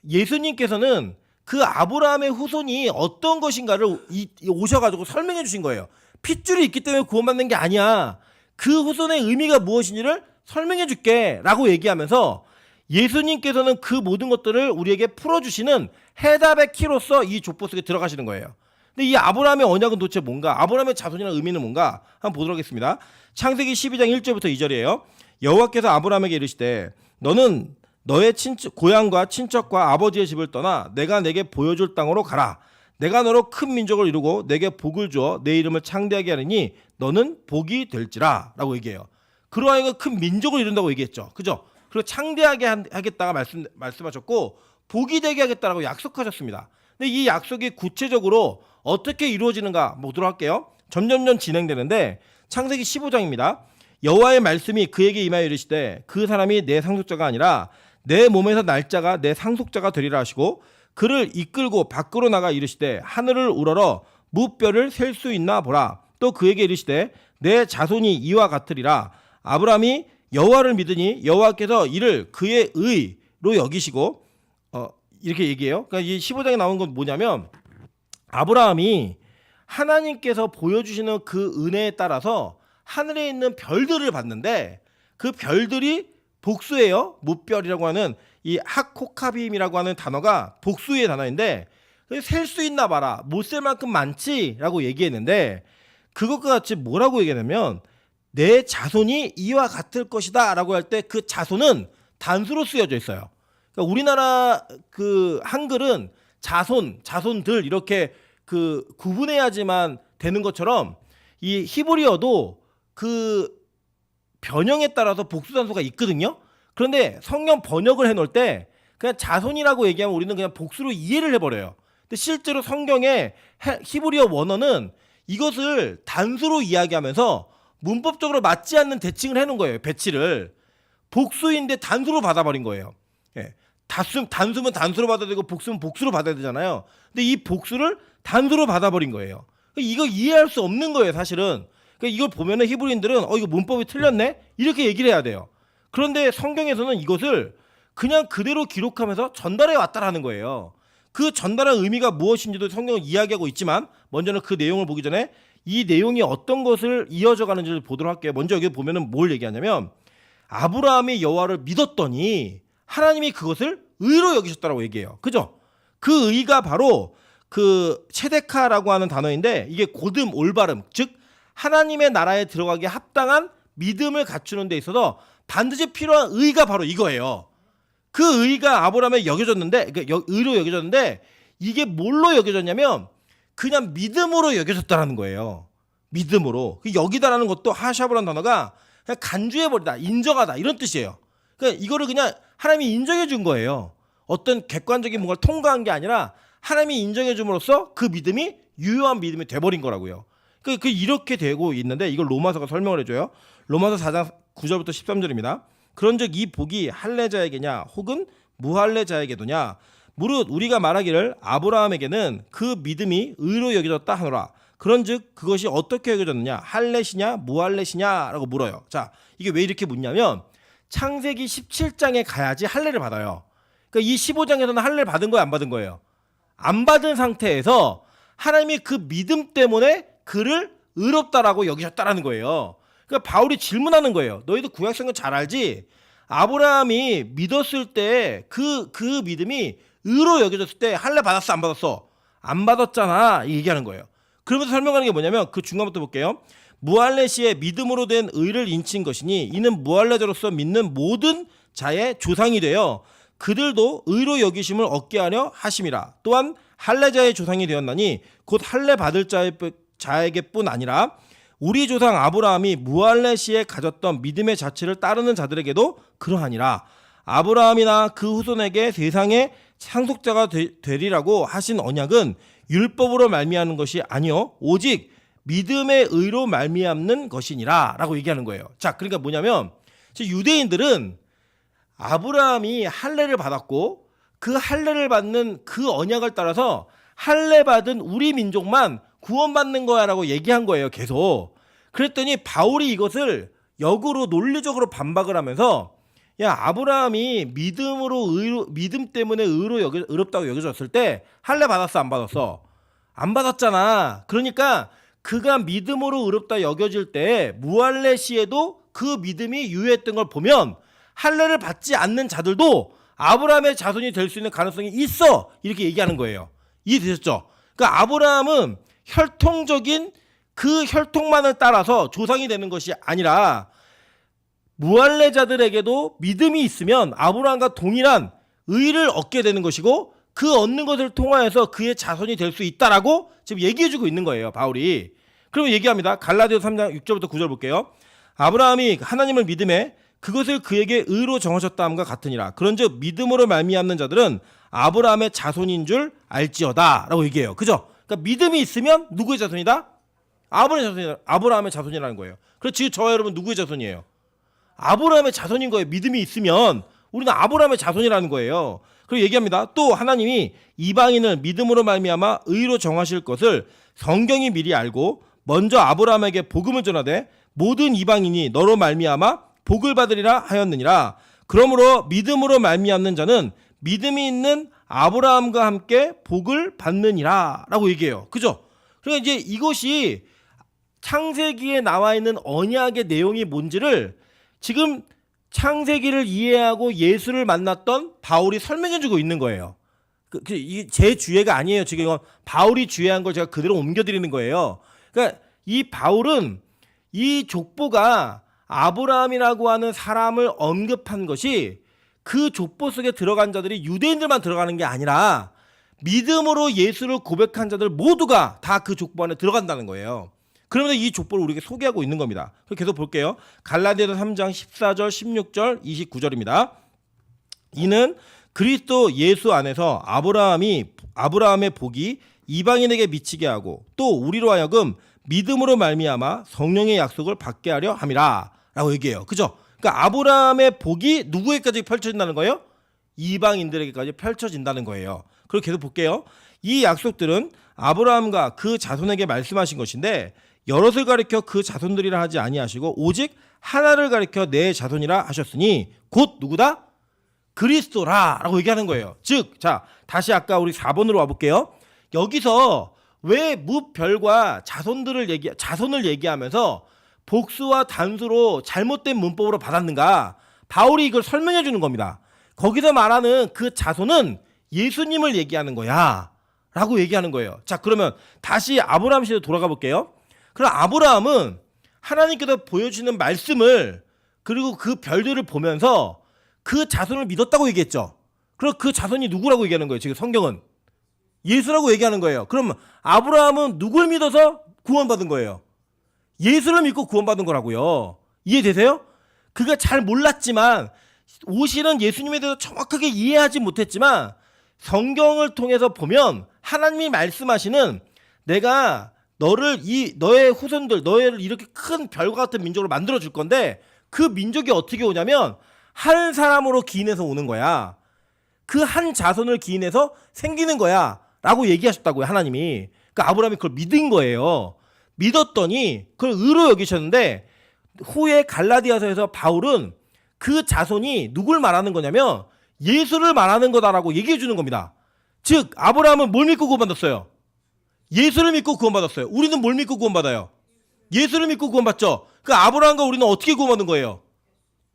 예수님께서는 그 아브라함의 후손이 어떤 것인가를 오셔가지고 설명해 주신 거예요. 핏줄이 있기 때문에 구원받는 게 아니야. 그 후손의 의미가 무엇인지를 설명해 줄게 라고 얘기하면서 예수님께서는 그 모든 것들을 우리에게 풀어주시는 해답의 키로서 이 족보 속에 들어가시는 거예요. 근데 이 아브라함의 언약은 도대체 뭔가? 아브라함의 자손이라는 의미는 뭔가? 한번 보도록 하겠습니다. 창세기 12장 1절부터 2절이에요. 여호와께서 아브라함에게 이르시되 너는 너의 고향과 친척과 아버지의 집을 떠나 내가 내게 보여줄 땅으로 가라. 내가 너로 큰 민족을 이루고 내게 복을 주어 내 이름을 창대하게 하리니 너는 복이 될지라 라고 얘기해요. 그러하여금 큰 민족을 이룬다고 얘기했죠. 그죠? 그리고 창대하게 하겠다가 말씀하셨고 복이 되게 하겠다라고 약속하셨습니다. 근데 이 약속이 구체적으로 어떻게 이루어지는가 보도록 할게요. 점점점 진행되는데 창세기 15장입니다. 여호와의 말씀이 그에게 임하여 이르시되 그 사람이 내 상속자가 아니라 내 몸에서 날짜가 내 상속자가 되리라 하시고 그를 이끌고 밖으로 나가 이르시되 하늘을 우러러 무뼈를 셀 수 있나 보라. 또 그에게 이르시되 내 자손이 이와 같으리라. 아브라함이 여호와를 믿으니 여호와께서 이를 그의 의로 여기시고 이렇게 얘기해요. 그러니까 이 15장에 나온 건 뭐냐면 아브라함이 하나님께서 보여주시는 그 은혜에 따라서 하늘에 있는 별들을 봤는데 그 별들이 복수예요. 무별이라고 하는 이 하코카빔이라고 하는 단어가 복수의 단어인데 셀 수 있나 봐라. 못 셀 만큼 많지라고 얘기했는데 그것과 같이 뭐라고 얘기하냐면 내 자손이 이와 같을 것이다 라고 할 때 그 자손은 단수로 쓰여져 있어요. 그러니까 우리나라 그 한글은 자손들 이렇게 그 구분해야지만 되는 것처럼 이 히브리어도 그 변형에 따라서 복수 단수가 있거든요. 그런데 성경 번역을 해놓을 때 그냥 자손이라고 얘기하면 우리는 그냥 복수로 이해를 해버려요. 근데 실제로 성경의 히브리어 원어는 이것을 단수로 이야기하면서 문법적으로 맞지 않는 대칭을 해놓은 거예요. 배치를 복수인데 단수로 받아버린 거예요. 예. 단수면 단수로 받아야 되고 복수면 복수로 받아야 되잖아요. 근데 이 복수를 단수로 받아버린 거예요. 이거 이해할 수 없는 거예요, 사실은. 그러니까 이걸 보면은 히브리인들은 이거 문법이 틀렸네 이렇게 얘기를 해야 돼요. 그런데 성경에서는 이것을 그냥 그대로 기록하면서 전달해 왔다라는 거예요. 그 전달한 의미가 무엇인지도 성경은 이야기하고 있지만 먼저는 그 내용을 보기 전에 이 내용이 어떤 것을 이어져 가는지를 보도록 할게요. 먼저 여기 보면은 뭘 얘기하냐면 아브라함이 여호와를 믿었더니 하나님이 그것을 의로 여기셨다라고 얘기해요. 그죠? 그 의가 바로 그 체데카라고 하는 단어인데 이게 고듬 올바름 즉 하나님의 나라에 들어가기에 합당한 믿음을 갖추는 데 있어서 반드시 필요한 의가 바로 이거예요. 그 의가 아브라함에 여겨졌는데 그러니까 의로 여겨졌는데 이게 뭘로 여겨졌냐면 그냥 믿음으로 여겨졌다라는 거예요. 믿음으로. 여기다라는 것도 하샤브라는 단어가 그냥 간주해버리다, 인정하다 이런 뜻이에요. 그러니까 이거를 그냥 하나님이 인정해 준 거예요. 어떤 객관적인 뭔가를 통과한 게 아니라 하나님이 인정해 줌으로써 그 믿음이 유효한 믿음이 돼버린 거라고요. 그 이렇게 되고 있는데 이걸 로마서가 설명을 해줘요. 로마서 4장 9절부터 13절입니다. 그런즉 이 복이 할례자에게냐 혹은 무할례자에게도냐 무릇 우리가 말하기를 아브라함에게는 그 믿음이 의로 여겨졌다 하노라. 그런즉 그것이 어떻게 여겨졌느냐 할례시냐 무할례시냐라고 물어요. 자 이게 왜 이렇게 묻냐면 창세기 17장에 가야지 할례를 받아요. 그러니까 이 15장에서는 할례를 받은 거예요, 안 받은 거예요? 안 받은 상태에서 하나님이 그 믿음 때문에 그를 의롭다라고 여기셨다라는 거예요. 그러니까 바울이 질문하는 거예요. 너희도 구약성경 잘 알지? 아브라함이 믿었을 때 그 믿음이 의로 여겨졌을 때 할례 받았어 안 받았어? 안 받았잖아 얘기하는 거예요. 그러면서 설명하는 게 뭐냐면 그 중간부터 볼게요. 무할례 시에 믿음으로 된 의를 인친 것이니 이는 무할례자로서 믿는 모든 자의 조상이 되어 그들도 의로 여기심을 얻게 하려 하심이라. 또한 할례자의 조상이 되었나니 곧 할례 받을 자에게뿐 아니라 우리 조상 아브라함이 무할례 시에 가졌던 믿음의 자체를 따르는 자들에게도 그러하니라. 아브라함이나 그 후손에게 세상의 상속자가 되리라고 하신 언약은 율법으로 말미암는 것이 아니요 오직 믿음의 의로 말미암는 것이니라 라고 얘기하는 거예요. 자, 그러니까 뭐냐면 유대인들은 아브라함이 할례를 받았고 그 할례를 받는 그 언약을 따라서 할례 받은 우리 민족만 구원받는 거야 라고 얘기한 거예요. 계속. 그랬더니 바울이 이것을 역으로 논리적으로 반박을 하면서 야 아브라함이 믿음 때문에 의롭다고 여겨졌을 때 할례 받았어 안 받았어? 안 받았잖아. 그러니까 그가 믿음으로 의롭다 여겨질 때 무할례 시에도 그 믿음이 유효했던 걸 보면 할례를 받지 않는 자들도 아브라함의 자손이 될 수 있는 가능성이 있어 이렇게 얘기하는 거예요. 이해되셨죠? 그러니까 아브라함은 혈통적인 그 혈통만을 따라서 조상이 되는 것이 아니라 무할례자들에게도 믿음이 있으면 아브라함과 동일한 의를 얻게 되는 것이고 그 얻는 것을 통하여서 그의 자손이 될 수 있다라고 지금 얘기해주고 있는 거예요, 바울이. 그러면 얘기합니다. 갈라디아서 3장 6절부터 9절 볼게요. 아브라함이 하나님을 믿음에 그것을 그에게 의로 정하셨다 함과 같으니라. 그런즉 믿음으로 말미암는 자들은 아브라함의 자손인 줄 알지어다라고 얘기해요. 그죠? 그러니까 믿음이 있으면 누구의 자손이다? 아브라함의 자손이라는 거예요. 그래서 지금 저와 여러분 누구의 자손이에요? 아브라함의 자손인 거예요. 믿음이 있으면 우리는 아브라함의 자손이라는 거예요. 그리고 얘기합니다. 또 하나님이 이방인을 믿음으로 말미암아 의로 정하실 것을 성경이 미리 알고 먼저 아브라함에게 복음을 전하되 모든 이방인이 너로 말미암아 복을 받으리라 하였느니라. 그러므로 믿음으로 말미암는 자는 믿음이 있는 아브라함과 함께 복을 받느니라라고 얘기해요. 그죠? 그러니까 이제 이것이 창세기에 나와 있는 언약의 내용이 뭔지를 지금 창세기를 이해하고 예수를 만났던 바울이 설명해주고 있는 거예요. 이게 제 주예가 아니에요. 지금 이건 바울이 주예한 걸 제가 그대로 옮겨드리는 거예요. 그러니까 이 바울은 이 족보가 아브라함이라고 하는 사람을 언급한 것이 그 족보 속에 들어간 자들이 유대인들만 들어가는 게 아니라 믿음으로 예수를 고백한 자들 모두가 다 그 족보 안에 들어간다는 거예요. 그러면서 이 족보를 우리에게 소개하고 있는 겁니다. 계속 볼게요. 갈라디아서 3장 14절, 16절, 29절입니다. 이는 그리스도 예수 안에서 아브라함의 복이 이방인에게 미치게 하고 또 우리로 하여금 믿음으로 말미암아 성령의 약속을 받게 하려 함이라라고 얘기해요. 그죠? 그러니까 아브라함의 복이 누구에게까지 펼쳐진다는 거예요? 이방인들에게까지 펼쳐진다는 거예요. 그리고 계속 볼게요. 이 약속들은 아브라함과 그 자손에게 말씀하신 것인데 여럿을 가리켜 그 자손들이라 하지 아니하시고 오직 하나를 가리켜 내 자손이라 하셨으니 곧 누구다? 그리스도라라고 얘기하는 거예요. 즉, 자 다시 아까 우리 4번으로 와볼게요. 여기서 왜 무별과 자손을 얘기하면서 복수와 단수로 잘못된 문법으로 받았는가? 바울이 이걸 설명해 주는 겁니다. 거기서 말하는 그 자손은 예수님을 얘기하는 거야 라고 얘기하는 거예요. 자, 그러면 다시 아브라함 시대로 돌아가 볼게요. 그럼 아브라함은 하나님께서 보여주시는 말씀을 그리고 그 별들을 보면서 그 자손을 믿었다고 얘기했죠. 그럼 그 자손이 누구라고 얘기하는 거예요? 지금 성경은 예수라고 얘기하는 거예요. 그럼 아브라함은 누굴 믿어서 구원받은 거예요? 예수를 믿고 구원받은 거라고요. 이해되세요? 그가 잘 몰랐지만 오실은 예수님에 대해서 정확하게 이해하지 못했지만 성경을 통해서 보면 하나님이 말씀하시는 내가 너의 후손들, 너를 이렇게 큰 별과 같은 민족으로 만들어 줄 건데 그 민족이 어떻게 오냐면 한 사람으로 기인해서 오는 거야. 그 한 자손을 기인해서 생기는 거야 라고 얘기하셨다고요, 하나님이. 그러니까 아브라함이 그걸 믿은 거예요. 믿었더니 그걸 의로 여기셨는데 후에 갈라디아서에서 바울은 그 자손이 누굴 말하는 거냐면 예수를 말하는 거다라고 얘기해 주는 겁니다. 즉 아브라함은 뭘 믿고 구원받았어요? 예수를 믿고 구원받았어요. 우리는 뭘 믿고 구원받아요? 예수를 믿고 구원받죠. 그 아브라함과 우리는 어떻게 구원받은 거예요?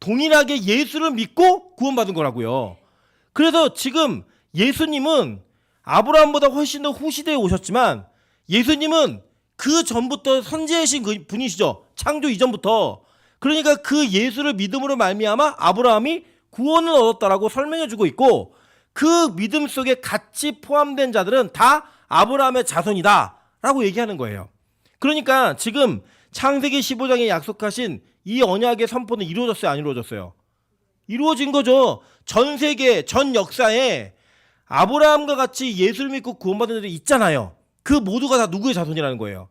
동일하게 예수를 믿고 구원받은 거라고요. 그래서 지금 예수님은 아브라함보다 훨씬 더 후시대에 오셨지만 예수님은 그 전부터 선지자이신 그 분이시죠. 창조 이전부터. 그러니까 그 예수를 믿음으로 말미암아 아브라함이 구원을 얻었다라고 설명해주고 있고 그 믿음 속에 같이 포함된 자들은 다 아브라함의 자손이다 라고 얘기하는 거예요. 그러니까 지금 창세기 15장에 약속하신 이 언약의 선포는 이루어졌어요? 안 이루어졌어요? 이루어진 거죠. 전 세계, 전 역사에 아브라함과 같이 예수를 믿고 구원받은 자들이 있잖아요. 그 모두가 다 누구의 자손이라는 거예요?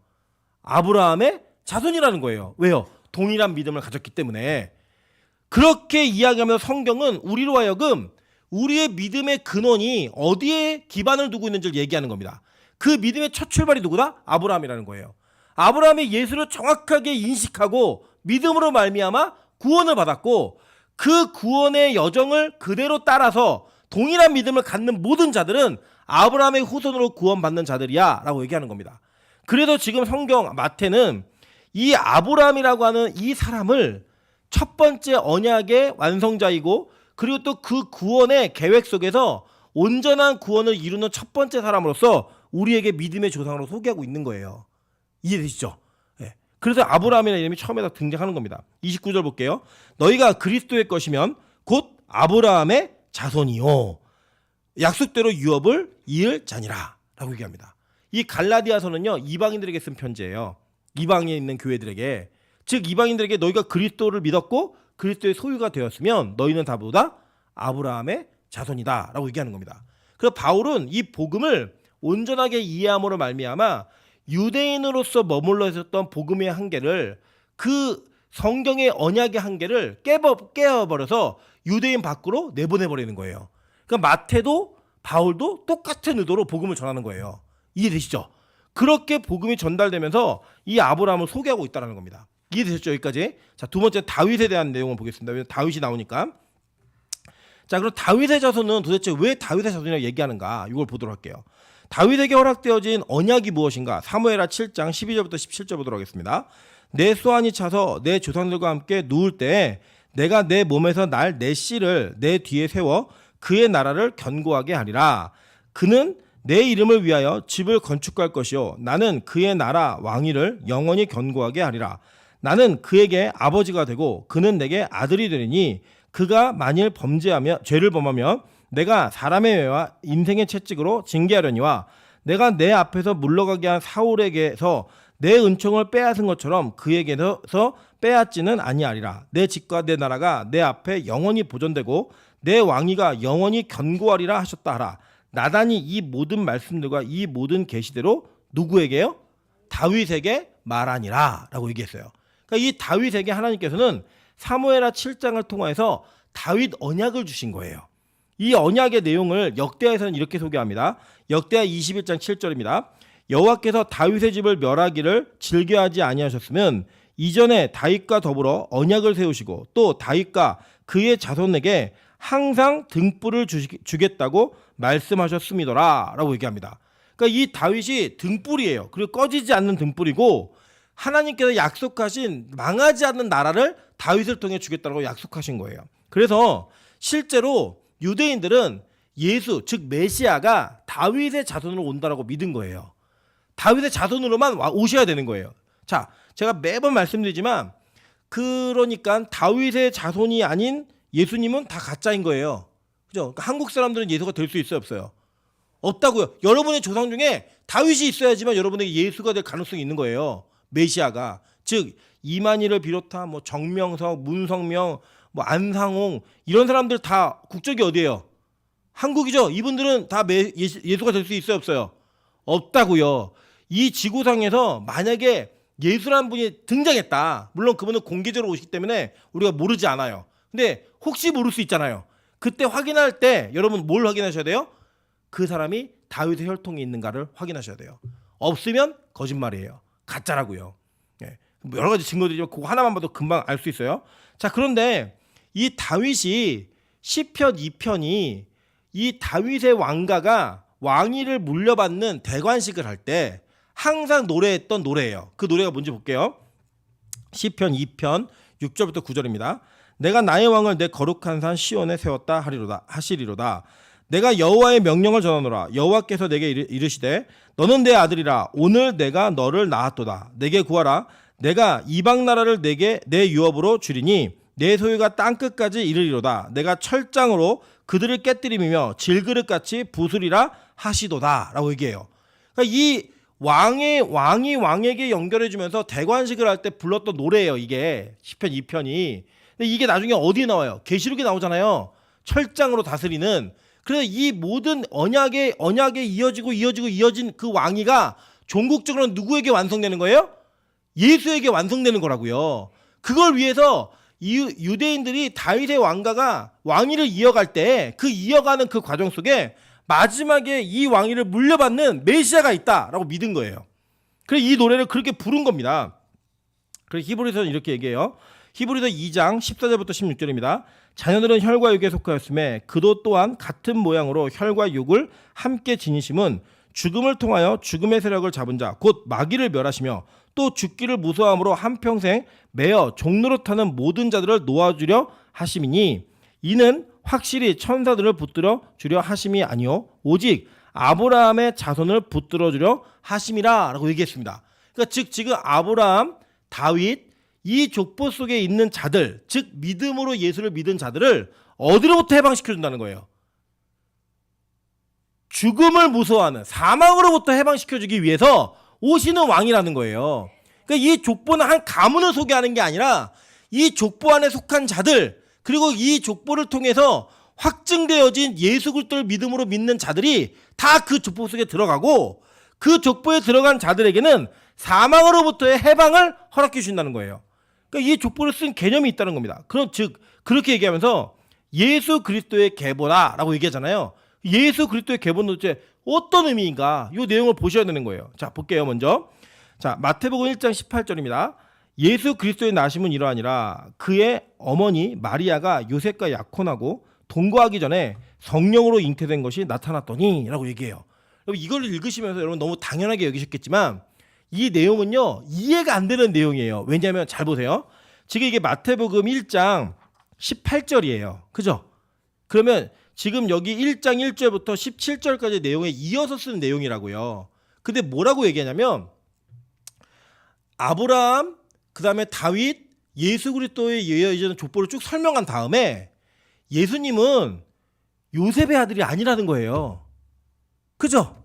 아브라함의 자손이라는 거예요. 왜요? 동일한 믿음을 가졌기 때문에. 그렇게 이야기하면서 성경은 우리로 하여금 우리의 믿음의 근원이 어디에 기반을 두고 있는지를 얘기하는 겁니다. 그 믿음의 첫 출발이 누구다? 아브라함이라는 거예요. 아브라함이 예수를 정확하게 인식하고 믿음으로 말미암아 구원을 받았고 그 구원의 여정을 그대로 따라서 동일한 믿음을 갖는 모든 자들은 아브라함의 후손으로 구원받는 자들이야 라고 얘기하는 겁니다. 그래서 지금 성경 마태는 이 아브라함이라고 하는 이 사람을 첫 번째 언약의 완성자이고 그리고 또 그 구원의 계획 속에서 온전한 구원을 이루는 첫 번째 사람으로서 우리에게 믿음의 조상으로 소개하고 있는 거예요. 이해되시죠? 네. 그래서 아브라함이라는 이름이 처음에 등장하는 겁니다. 29절 볼게요. 너희가 그리스도의 것이면 곧 아브라함의 자손이요 약속대로 유업을 이을 자니라 라고 얘기합니다. 이 갈라디아서는요 이방인들에게 쓴 편지예요. 이방에 있는 교회들에게. 즉 이방인들에게 너희가 그리스도를 믿었고 그리스도의 소유가 되었으면 너희는 다보다 아브라함의 자손이다 라고 얘기하는 겁니다. 그래서 바울은 이 복음을 온전하게 이해함으로 말미암아 유대인으로서 머물러 있었던 복음의 한계를 그 성경의 언약의 한계를 깨어버려서 유대인 밖으로 내보내버리는 거예요. 그러니까 마태도 바울도 똑같은 의도로 복음을 전하는 거예요. 이해되시죠? 그렇게 복음이 전달되면서 이 아브라함을 소개하고 있다는 겁니다. 이해되셨죠? 여기까지. 자, 두 번째 다윗에 대한 내용을 보겠습니다. 다윗이 나오니까. 자, 그럼 다윗의 자손은 도대체 왜 다윗의 자손이라고 얘기하는가? 이걸 보도록 할게요. 다윗에게 허락되어진 언약이 무엇인가? 사무엘하 7장 12절부터 17절 보도록 하겠습니다. 내 수완이 차서 내 조상들과 함께 누울 때에 내가 내 몸에서 날 내 씨를 내 뒤에 세워 그의 나라를 견고하게 하리라. 그는 내 이름을 위하여 집을 건축할 것이요 나는 그의 나라 왕위를 영원히 견고하게 하리라. 나는 그에게 아버지가 되고 그는 내게 아들이 되리니 그가 만일 범죄하며 죄를 범하면 내가 사람의 죄와 인생의 채찍으로 징계하려니와 내가 내 앞에서 물러가게 한 사울에게서 내 은총을 빼앗은 것처럼 그에게서 빼앗지는 아니하리라. 내 집과 내 나라가 내 앞에 영원히 보존되고 내 왕위가 영원히 견고하리라 하셨다 하라. 나단이 이 모든 말씀들과 이 모든 계시대로 누구에게요? 다윗에게 말하니라 라고 얘기했어요. 그러니까 이 다윗에게 하나님께서는 사무엘하 7장을 통해서 다윗 언약을 주신 거예요. 이 언약의 내용을 역대하에서는 이렇게 소개합니다. 역대하 21장 7절입니다. 여호와께서 다윗의 집을 멸하기를 즐겨하지 아니하셨으면 이전에 다윗과 더불어 언약을 세우시고 또 다윗과 그의 자손에게 항상 등불을 주겠다고 말씀하셨음이더라 라고 얘기합니다. 그러니까 이 다윗이 등불이에요. 그리고 꺼지지 않는 등불이고 하나님께서 약속하신 망하지 않는 나라를 다윗을 통해 주겠다고 약속하신 거예요. 그래서 실제로 유대인들은 예수 즉 메시아가 다윗의 자손으로 온다라고 믿은 거예요. 다윗의 자손으로만 오셔야 되는 거예요. 자, 제가 매번 말씀드리지만 그러니까 다윗의 자손이 아닌 예수님은 다 가짜인 거예요. 그죠? 그러니까 한국 사람들은 예수가 될 수 있어요, 없어요? 없다고요. 여러분의 조상 중에 다윗이 있어야지만 여러분에게 예수가 될 가능성이 있는 거예요. 메시아가. 즉 이만희를 비롯한 뭐 정명석, 문성명, 뭐 안상홍 이런 사람들 다 국적이 어디예요? 한국이죠. 이분들은 다 예수가 될 수 있어요, 없어요? 없다고요. 이 지구상에서 만약에 예수라는 분이 등장했다. 물론 그분은 공개적으로 오시기 때문에 우리가 모르지 않아요. 근데 혹시 모를 수 있잖아요. 그때 확인할 때 여러분 뭘 확인하셔야 돼요? 그 사람이 다윗의 혈통이 있는가를 확인하셔야 돼요. 없으면 거짓말이에요. 가짜라고요. 예. 여러 가지 증거들이죠. 그거 하나만 봐도 금방 알 수 있어요. 자, 그런데 이 다윗이 시편 2편이 이 다윗의 왕가가 왕위를 물려받는 대관식을 할 때 항상 노래했던 노래예요. 그 노래가 뭔지 볼게요. 시편 2편 6절부터 9절입니다. 내가 나의 왕을 내 거룩한 산 시온에 세웠다 하시리로다. 내가 여호와의 명령을 전하노라. 여호와께서 내게 이르시되 너는 내 아들이라. 오늘 내가 너를 낳았도다. 내게 구하라. 내가 이방 나라를 내게 내 유업으로 주리니 내 소유가 땅끝까지 이르리로다. 내가 철장으로 그들을 깨뜨리며 질그릇같이 부수리라 하시도다 라고 얘기해요. 그러니까 이 왕이 왕에게 연결해주면서 대관식을 할 때 불렀던 노래예요. 이게 시편 2편이. 근데 이게 나중에 어디에 나와요? 계시록에 나오잖아요. 철장으로 다스리는. 그래서 이 모든 언약에 이어진 그 왕위가 종국적으로 누구에게 완성되는 거예요? 예수에게 완성되는 거라고요. 그걸 위해서 유대인들이 다윗의 왕가가 왕위를 이어갈 때 그 이어가는 그 과정 속에 마지막에 이 왕위를 물려받는 메시아가 있다라고 믿은 거예요. 그래서 이 노래를 그렇게 부른 겁니다. 그래서 히브리서는 이렇게 얘기해요. 히브리서 2장 14절부터 16절입니다. 자녀들은 혈과 육에 속하였음에 그도 또한 같은 모양으로 혈과 육을 함께 지니심은 죽음을 통하여 죽음의 세력을 잡은 자 곧 마귀를 멸하시며 또 죽기를 무서워함으로 한평생 매어 종로로 타는 모든 자들을 놓아주려 하심이니 이는 확실히 천사들을 붙들어 주려 하심이 아니요 오직 아브라함의 자손을 붙들어 주려 하심이라 라고 얘기했습니다. 그러니까 즉 지금 아브라함, 다윗 이 족보 속에 있는 자들, 즉 믿음으로 예수를 믿은 자들을 어디로부터 해방시켜 준다는 거예요? 죽음을 무서워하는 사망으로부터 해방시켜 주기 위해서 오시는 왕이라는 거예요. 그러니까 이 족보는 한 가문을 소개하는 게 아니라 이 족보 안에 속한 자들 그리고 이 족보를 통해서 확증되어진 예수 그리스도를 믿음으로 믿는 자들이 다 그 족보 속에 들어가고 그 족보에 들어간 자들에게는 사망으로부터의 해방을 허락해 주신다는 거예요. 그러니까 이 족보를 쓴 개념이 있다는 겁니다. 그럼 즉 그렇게 얘기하면서 예수 그리스도의 계보다라고 얘기하잖아요. 예수 그리스도의 계보는 도대체 어떤 의미인가? 이 내용을 보셔야 되는 거예요. 자, 볼게요. 먼저. 자, 마태복음 1장 18절입니다. 예수 그리스도의 나심은 이러하니라. 그의 어머니 마리아가 요셉과 약혼하고 동거하기 전에 성령으로 잉태된 것이 나타났더니라고 얘기해요. 여러분 이걸 읽으시면서 여러분 너무 당연하게 여기셨겠지만 이 내용은요 이해가 안 되는 내용이에요. 왜냐하면 잘 보세요. 지금 이게 마태복음 1장 18절이에요. 그죠? 그러면 지금 여기 1장 1절부터 17절까지 내용에 이어서 쓴 내용이라고요. 근데 뭐라고 얘기하냐면 아브라함, 그 다음에 다윗, 예수 그리스도에 이어지는 족보를 쭉 설명한 다음에 예수님은 요셉의 아들이 아니라는 거예요. 그죠?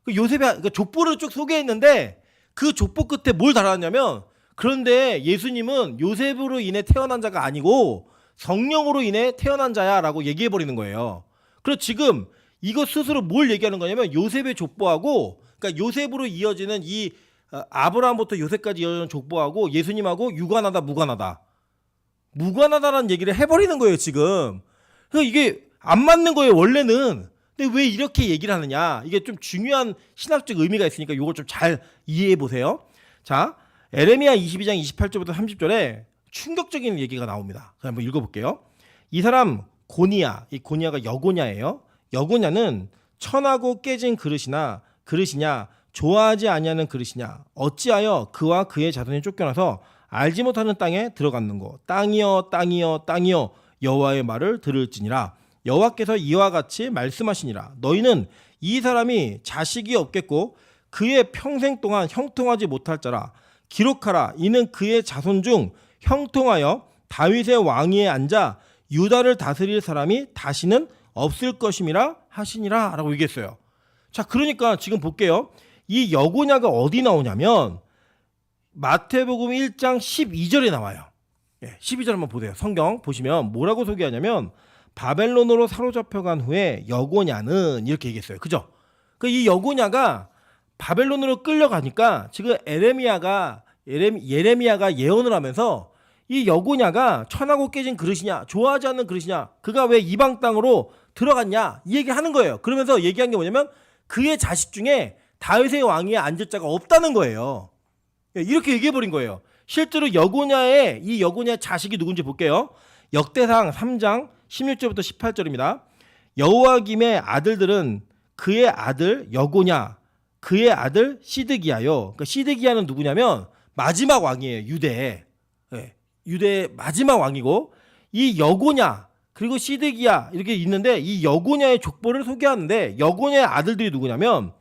그러니까 족보를 쭉 소개했는데 그 족보 끝에 뭘 달았냐면 그런데 예수님은 요셉으로 인해 태어난 자가 아니고 성령으로 인해 태어난 자야라고 얘기해버리는 거예요. 그래서 지금 이거 스스로 뭘 얘기하는 거냐면 요셉의 족보하고 그러니까 요셉으로 이어지는 이 아브라함부터 요셉까지 이어지는 족보하고 예수님하고 유관하다 무관하다라는 얘기를 해버리는 거예요 지금. 그래서 이게 안 맞는 거예요 원래는. 근데 왜 이렇게 얘기를 하느냐 이게 좀 중요한 신학적 의미가 있으니까 이걸 좀 잘 이해해 보세요. 자 에레미야 22장 28절부터 30절에 충격적인 얘기가 나옵니다. 한번 읽어볼게요. 이 사람 고니야, 이 고니야가 여고냐예요. 여고냐는 천하고 깨진 그릇이냐 좋아하지 아니하는 그릇이냐 어찌하여 그와 그의 자손이 쫓겨나서 알지 못하는 땅에 들어갔는고 땅이여 여호와의 말을 들을지니라 여호와께서 이와 같이 말씀하시니라 너희는 이 사람이 자식이 없겠고 그의 평생 동안 형통하지 못할 자라 기록하라 이는 그의 자손 중 형통하여 다윗의 왕위에 앉아 유다를 다스릴 사람이 다시는 없을 것임이라 하시니라 라고 얘기했어요. 자 그러니까 지금 볼게요. 이 여고냐가 어디 나오냐면 마태복음 1장 12절에 나와요. 12절 한번 보세요. 성경 보시면 뭐라고 소개하냐면 바벨론으로 사로잡혀간 후에 여고냐는 이렇게 얘기했어요. 그죠? 이 여고냐가 바벨론으로 끌려가니까 지금 예레미야가 예언을 하면서 이 여고냐가 천하고 깨진 그릇이냐 좋아하지 않는 그릇이냐 그가 왜 이방 땅으로 들어갔냐 이 얘기하는 거예요. 그러면서 얘기한 게 뭐냐면 그의 자식 중에 다윗의 왕위에 앉을 자가 없다는 거예요. 이렇게 얘기해버린 거예요. 실제로 이 여고냐의 자식이 누군지 볼게요. 역대상 3장 16절부터 18절입니다. 여호와김의 아들들은 그의 아들 여고냐 그의 아들 시드기야요. 그러니까 시드기야는 누구냐면 마지막 왕이에요. 유대의 마지막 왕이고 이 여고냐 그리고 시드기야 이렇게 있는데 이 여고냐의 족보를 소개하는데 여고냐의 아들들이 누구냐면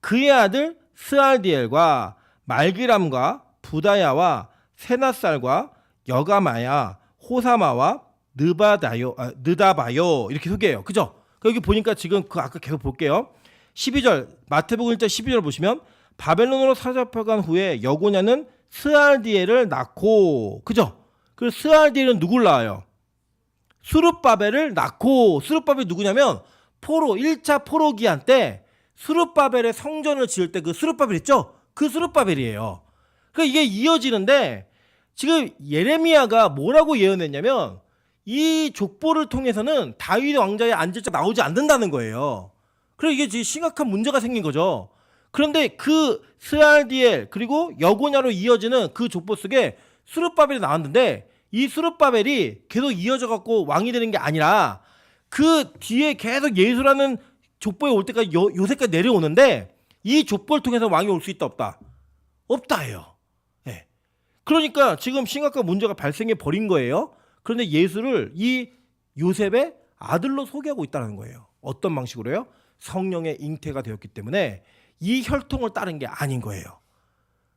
그의 아들 스알디엘과 말기람과 부다야와 세나살과 여가마야 호사마와 느다바요 이렇게 소개해요. 그죠? 여기 보니까 지금 아까 계속 볼게요. 12절 마태복음 1장 12절 보시면 바벨론으로 사로잡혀간 후에 여고냐는 스알디엘을 낳고 그죠? 그 스알디엘은 누굴 낳아요? 수룹바벨을 낳고 수룹바벨이 누구냐면 1차 포로 기한 때 수룹바벨의 성전을 지을 때 그 수룹바벨 있죠? 그 수룹바벨이에요. 그러니까 이게 이어지는데 지금 예레미야가 뭐라고 예언했냐면 이 족보를 통해서는 다윗 왕자의 앉을 자 나오지 않는다는 거예요. 그래서 이게 지금 심각한 문제가 생긴 거죠. 그런데 그 스알디엘 그리고 여고냐로 이어지는 그 족보 속에 수룹바벨이 나왔는데 이 수룹바벨이 계속 이어져 갖고 왕이 되는 게 아니라 그 뒤에 계속 예수라는 족보에 올 때까지 요새까지 내려오는데 이 족보를 통해서 왕이 올 수 있다 없다? 없다예요. 네. 그러니까 지금 심각한 문제가 발생해 버린 거예요. 그런데 예수를 이 요셉의 아들로 소개하고 있다는 거예요. 어떤 방식으로요? 성령의 잉태가 되었기 때문에 이 혈통을 따른 게 아닌 거예요.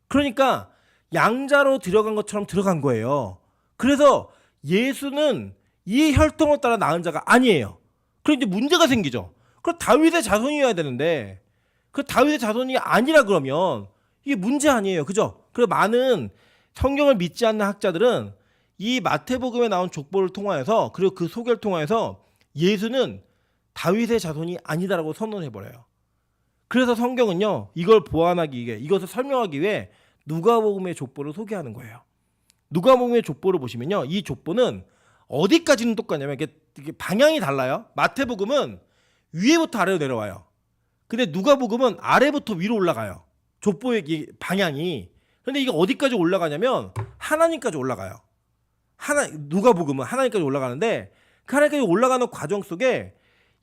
그러니까 양자로 들어간 것처럼 들어간 거예요. 그래서 예수는 이 혈통을 따라 낳은 자가 아니에요. 그런데 문제가 생기죠. 그럼 다윗의 자손이어야 되는데 그 다윗의 자손이 아니라 그러면 이게 문제 아니에요. 그죠? 그래서 많은 성경을 믿지 않는 학자들은 이 마태복음에 나온 족보를 통하여서 그리고 그 소개를 통하여서 예수는 다윗의 자손이 아니다라고 선언해버려요. 그래서 성경은요 이걸 보완하기 위해 이것을 설명하기 위해 누가복음의 족보를 소개하는 거예요. 누가복음의 족보를 보시면요 이 족보는 어디까지는 똑같냐면 이게 방향이 달라요. 마태복음은 위에부터 아래로 내려와요. 근데 누가복음은 아래부터 위로 올라가요. 족보의 방향이. 근데 이게 어디까지 올라가냐면 하나님까지 올라가요. 누가복음은 하나님까지 올라가는데 하나님까지 올라가는 과정 속에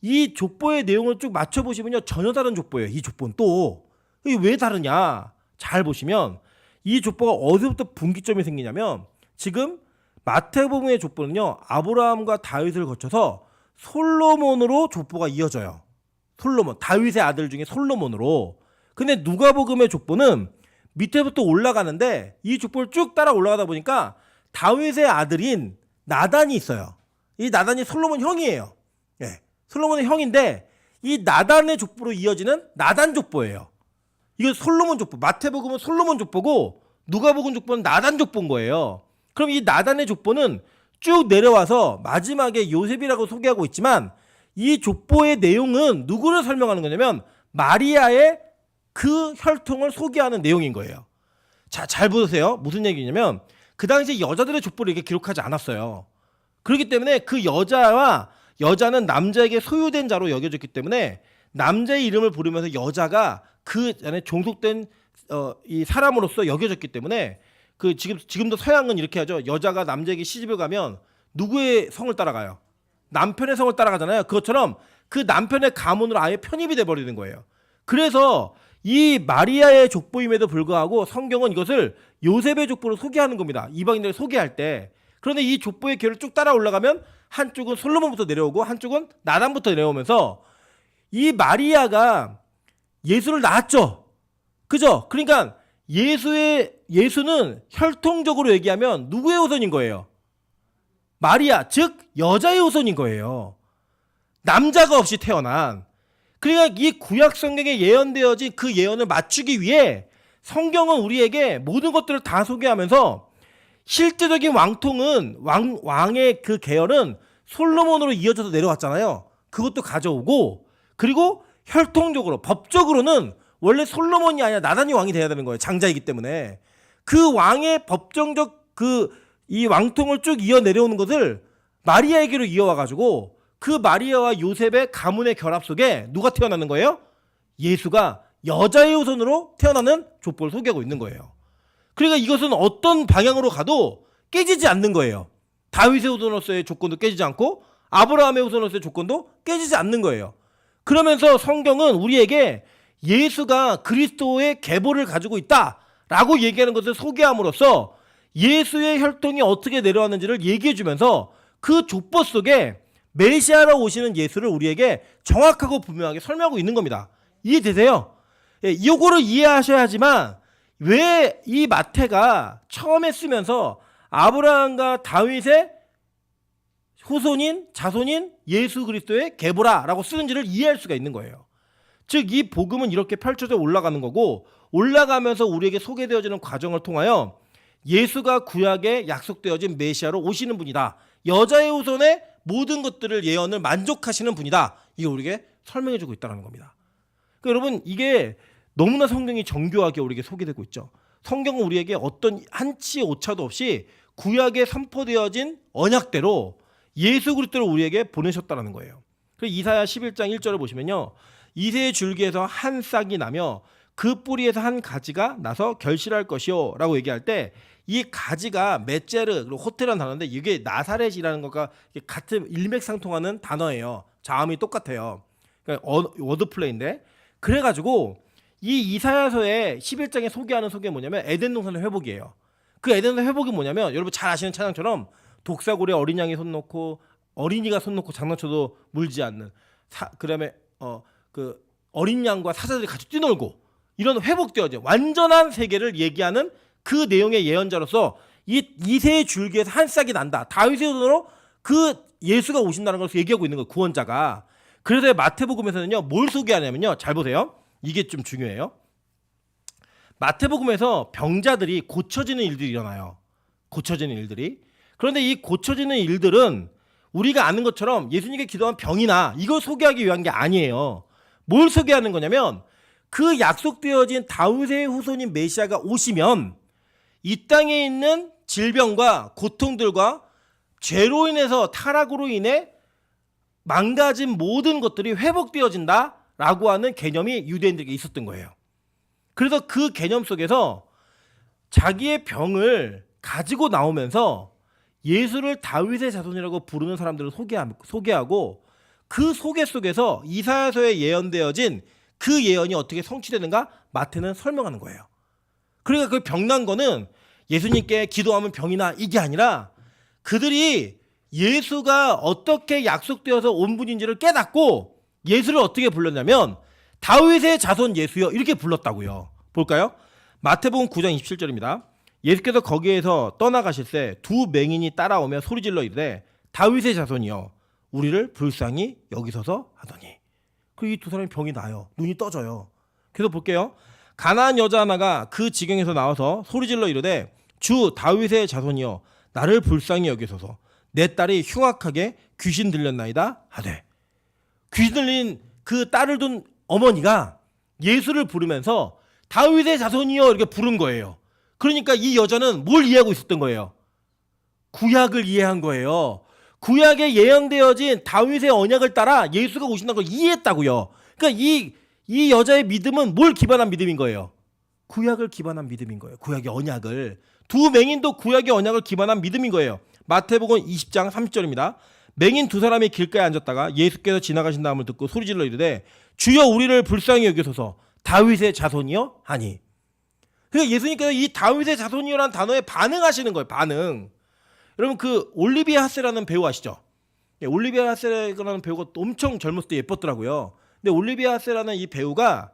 이 족보의 내용을 쭉 맞춰보시면요, 전혀 다른 족보예요. 이 족보는 또 이게 왜 다르냐, 잘 보시면 이 족보가 어디서부터 분기점이 생기냐면, 지금 마태복음의 족보는요, 아브라함과 다윗을 거쳐서 솔로몬으로 족보가 이어져요. 솔로몬, 다윗의 아들 중에 솔로몬으로. 근데 누가복음의 족보는 밑에부터 올라가는데, 이 족보를 쭉 따라 올라가다 보니까 다윗의 아들인 나단이 있어요. 이 나단이 솔로몬 형이에요. 예, 솔로몬의 형인데 이 나단의 족보로 이어지는 나단 족보예요. 이거 솔로몬 족보. 마태복음은 솔로몬 족보고 누가복음 족보는 나단 족보인 거예요. 그럼 이 나단의 족보는 쭉 내려와서 마지막에 요셉이라고 소개하고 있지만, 이 족보의 내용은 누구를 설명하는 거냐면 마리아의 그 혈통을 소개하는 내용인 거예요. 자, 잘 보세요. 무슨 얘기냐면 그 당시에 여자들의 족보를 이렇게 기록하지 않았어요. 그렇기 때문에 그 여자는 남자에게 소유된 자로 여겨졌기 때문에 남자의 이름을 부르면서 여자가 그 안에 종속된 이 사람으로서 여겨졌기 때문에, 그 지금도 서양은 이렇게 하죠. 여자가 남자에게 시집을 가면 누구의 성을 따라가요? 남편의 성을 따라가잖아요. 그것처럼 그 남편의 가문으로 아예 편입이 돼 버리는 거예요. 그래서 이 마리아의 족보임에도 불구하고 성경은 이것을 요셉의 족보로 소개하는 겁니다. 이방인들을 소개할 때. 그런데 이 족보의 길을 쭉 따라 올라가면 한쪽은 솔로몬부터 내려오고 한쪽은 나단부터 내려오면서 이 마리아가 예수를 낳았죠. 그죠? 그러니까 예수는 혈통적으로 얘기하면 누구의 후손인 거예요? 마리아, 즉 여자의 후손인 거예요. 남자가 없이 태어난. 그러니까 이 구약 성경에 예언되어진 그 예언을 맞추기 위해 성경은 우리에게 모든 것들을 다 소개하면서, 실제적인 왕통은 왕의 그 계열은 솔로몬으로 이어져서 내려왔잖아요. 그것도 가져오고, 그리고 혈통적으로 법적으로는 원래 솔로몬이 아니라 나단이 왕이 돼야 되는 거예요. 장자이기 때문에. 그 왕의 법정적 이 왕통을 쭉 이어 내려오는 것을 마리아에게로 이어와 가지고 그 마리아와 요셉의 가문의 결합 속에 누가 태어나는 거예요? 예수가 여자의 후손으로 태어나는 족보를 소개하고 있는 거예요. 그러니까 이것은 어떤 방향으로 가도 깨지지 않는 거예요. 다윗의 후손으로서의 조건도 깨지지 않고 아브라함의 후손으로서의 조건도 깨지지 않는 거예요. 그러면서 성경은 우리에게 예수가 그리스도의 계보를 가지고 있다라고 얘기하는 것을 소개함으로써 예수의 혈통이 어떻게 내려왔는지를 얘기해주면서 그 족보 속에 메시아로 오시는 예수를 우리에게 정확하고 분명하게 설명하고 있는 겁니다. 이해되세요? 예, 이거를 이해하셔야지만 왜 이 마태가 처음에 쓰면서 아브라함과 다윗의 후손인 자손인 예수 그리스도의 계보라라고 쓰는지를 이해할 수가 있는 거예요. 즉 이 복음은 이렇게 펼쳐져 올라가는 거고, 올라가면서 우리에게 소개되어지는 과정을 통하여 예수가 구약에 약속되어진 메시아로 오시는 분이다. 여자의 후손의 모든 것들을 예언을 만족하시는 분이다. 이거 우리에게 설명해주고 있다는 겁니다. 그러니까 여러분, 이게 너무나 성경이 정교하게 우리에게 소개되고 있죠. 성경은 우리에게 어떤 한치의 오차도 없이 구약에 선포되어진 언약대로 예수 그리스도를 우리에게 보내셨다는 거예요. 그래서 이사야 11장 1절을 보시면요, 이새의 줄기에서 한 싹이 나며 그 뿌리에서 한 가지가 나서 결실할 것이요 라고 얘기할 때, 이 가지가 메제르 그리고 호테라는 단어인데, 이게 나사렛이라는 것과 같은 일맥상통하는 단어예요. 자음이 똑같아요. 그러니까 워드플레이인데, 그래가지고 이 이사야서의 11장에 소개하는 소개는 뭐냐면 에덴 동산의 회복이에요. 그 에덴 동산의 회복이 뭐냐면, 여러분 잘 아시는 찬양처럼 독사골에 어린 양이 손 놓고 어린이가 손 놓고 장난쳐도 물지 않는, 그다음에 그 어린 양과 사자들이 같이 뛰놀고, 이런 회복되어져 완전한 세계를 얘기하는 그 내용의 예언자로서 이 이새의 줄기에서 한 싹이 난다. 다윗의 후손으로 그 예수가 오신다는 것을 얘기하고 있는 거예요. 구원자가. 그래서 마태복음에서는요, 뭘 소개하냐면요, 잘 보세요. 이게 좀 중요해요. 마태복음에서 병자들이 고쳐지는 일들이 일어나요. 고쳐지는 일들이. 그런데 이 고쳐지는 일들은 우리가 아는 것처럼 예수님께 기도한 병이나 이걸 소개하기 위한 게 아니에요. 뭘 소개하는 거냐면, 그 약속되어진 다윗의 후손인 메시아가 오시면 이 땅에 있는 질병과 고통들과 죄로 인해서, 타락으로 인해 망가진 모든 것들이 회복되어진다라고 하는 개념이 유대인들에게 있었던 거예요. 그래서 그 개념 속에서 자기의 병을 가지고 나오면서 예수를 다윗의 자손이라고 부르는 사람들을 소개하고 그 소개 속에서 이사야서에 예언되어진 그 예언이 어떻게 성취되는가 마태는 설명하는 거예요. 그러니까 그 병난 거는 예수님께 기도하면 병이 나 이게 아니라 그들이 예수가 어떻게 약속되어서 온 분인지를 깨닫고 예수를 어떻게 불렀냐면 다윗의 자손 예수여 이렇게 불렀다고요. 볼까요? 마태복음 9장 27절입니다. 예수께서 거기에서 떠나가실새 두 맹인이 따라오며 소리질러 이르되 다윗의 자손이여 우리를 불쌍히 여기소서 하더니 그 이 두 사람이 병이 나요. 눈이 떠져요. 그래서 볼게요. 가나안 여자 하나가 그 지경에서 나와서 소리질러 이르되 주 다윗의 자손이여 나를 불쌍히 여기소서 내 딸이 흉악하게 귀신 들렸나이다 하되 귀신 들린 그 딸을 둔 어머니가 예수를 부르면서 다윗의 자손이여 이렇게 부른 거예요. 그러니까 이 여자는 뭘 이해하고 있었던 거예요? 구약을 이해한 거예요. 구약에 예언되어진 다윗의 언약을 따라 예수가 오신다는 걸 이해했다고요. 그러니까 이 여자의 믿음은 뭘 기반한 믿음인 거예요? 구약을 기반한 믿음인 거예요. 구약의 언약을. 두 맹인도 구약의 언약을 기반한 믿음인 거예요. 마태복음 20장 30절입니다. 맹인 두 사람이 길가에 앉았다가 예수께서 지나가신다음을 듣고 소리질러 이르되 주여 우리를 불쌍히 여기소서 다윗의 자손이여 하니. 그러니까 예수님께서 이 다윗의 자손이여라는 단어에 반응하시는 거예요. 반응. 여러분 그 올리비아 하세라는 배우 아시죠? 올리비아 하세라는 배우가 엄청 젊었을 때 예뻤더라고요. 근데 올리비아 하세라는 이 배우가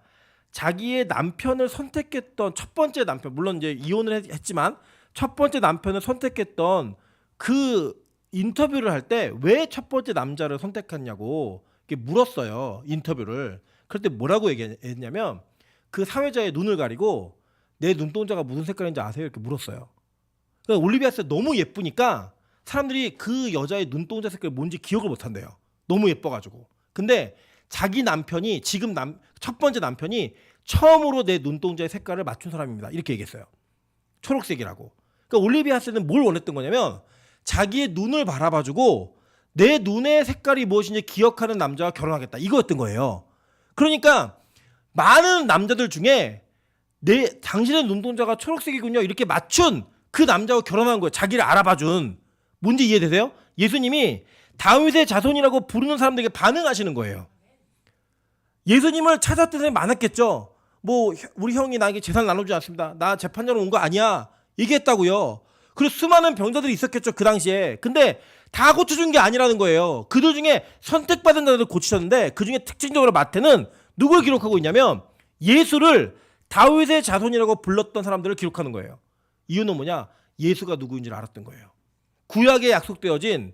자기의 남편을 선택했던 첫 번째 남편, 물론 이제 이혼을 했지만 첫 번째 남편을 선택했던 그 인터뷰를 할 때 왜 첫 번째 남자를 선택했냐고 이렇게 물었어요. 인터뷰를. 그럴 때 뭐라고 얘기했냐면 그 사회자의 눈을 가리고 내 눈동자가 무슨 색깔인지 아세요? 이렇게 물었어요. 그러니까 올리비아 하세 너무 예쁘니까 사람들이 그 여자의 눈동자 색깔이 뭔지 기억을 못한대요. 너무 예뻐가지고. 근데 자기 남편이 지금 첫 번째 남편이 처음으로 내 눈동자의 색깔을 맞춘 사람입니다. 이렇게 얘기했어요. 초록색이라고. 그러니까 올리비아 하세는 뭘 원했던 거냐면 자기의 눈을 바라봐주고 내 눈의 색깔이 무엇인지 기억하는 남자와 결혼하겠다. 이거였던 거예요. 그러니까 많은 남자들 중에 당신의 눈동자가 초록색이군요. 이렇게 맞춘 그 남자와 결혼한 거예요. 자기를 알아봐준. 뭔지 이해되세요? 예수님이 다윗의 자손이라고 부르는 사람들에게 반응하시는 거예요. 예수님을 찾았던 사람이 많았겠죠. 뭐 우리 형이 나에게 재산 나눠주지 않습니다. 나 재판자로 온 거 아니야. 얘기했다고요. 그리고 수많은 병자들이 있었겠죠. 그 당시에. 근데 다 고쳐준 게 아니라는 거예요. 그들 중에 선택받은 자들을 고치셨는데 그 중에 특징적으로 마태는 누굴 기록하고 있냐면 예수를 다윗의 자손이라고 불렀던 사람들을 기록하는 거예요. 이유는 뭐냐? 예수가 누구인지를 알았던 거예요. 구약에 약속되어진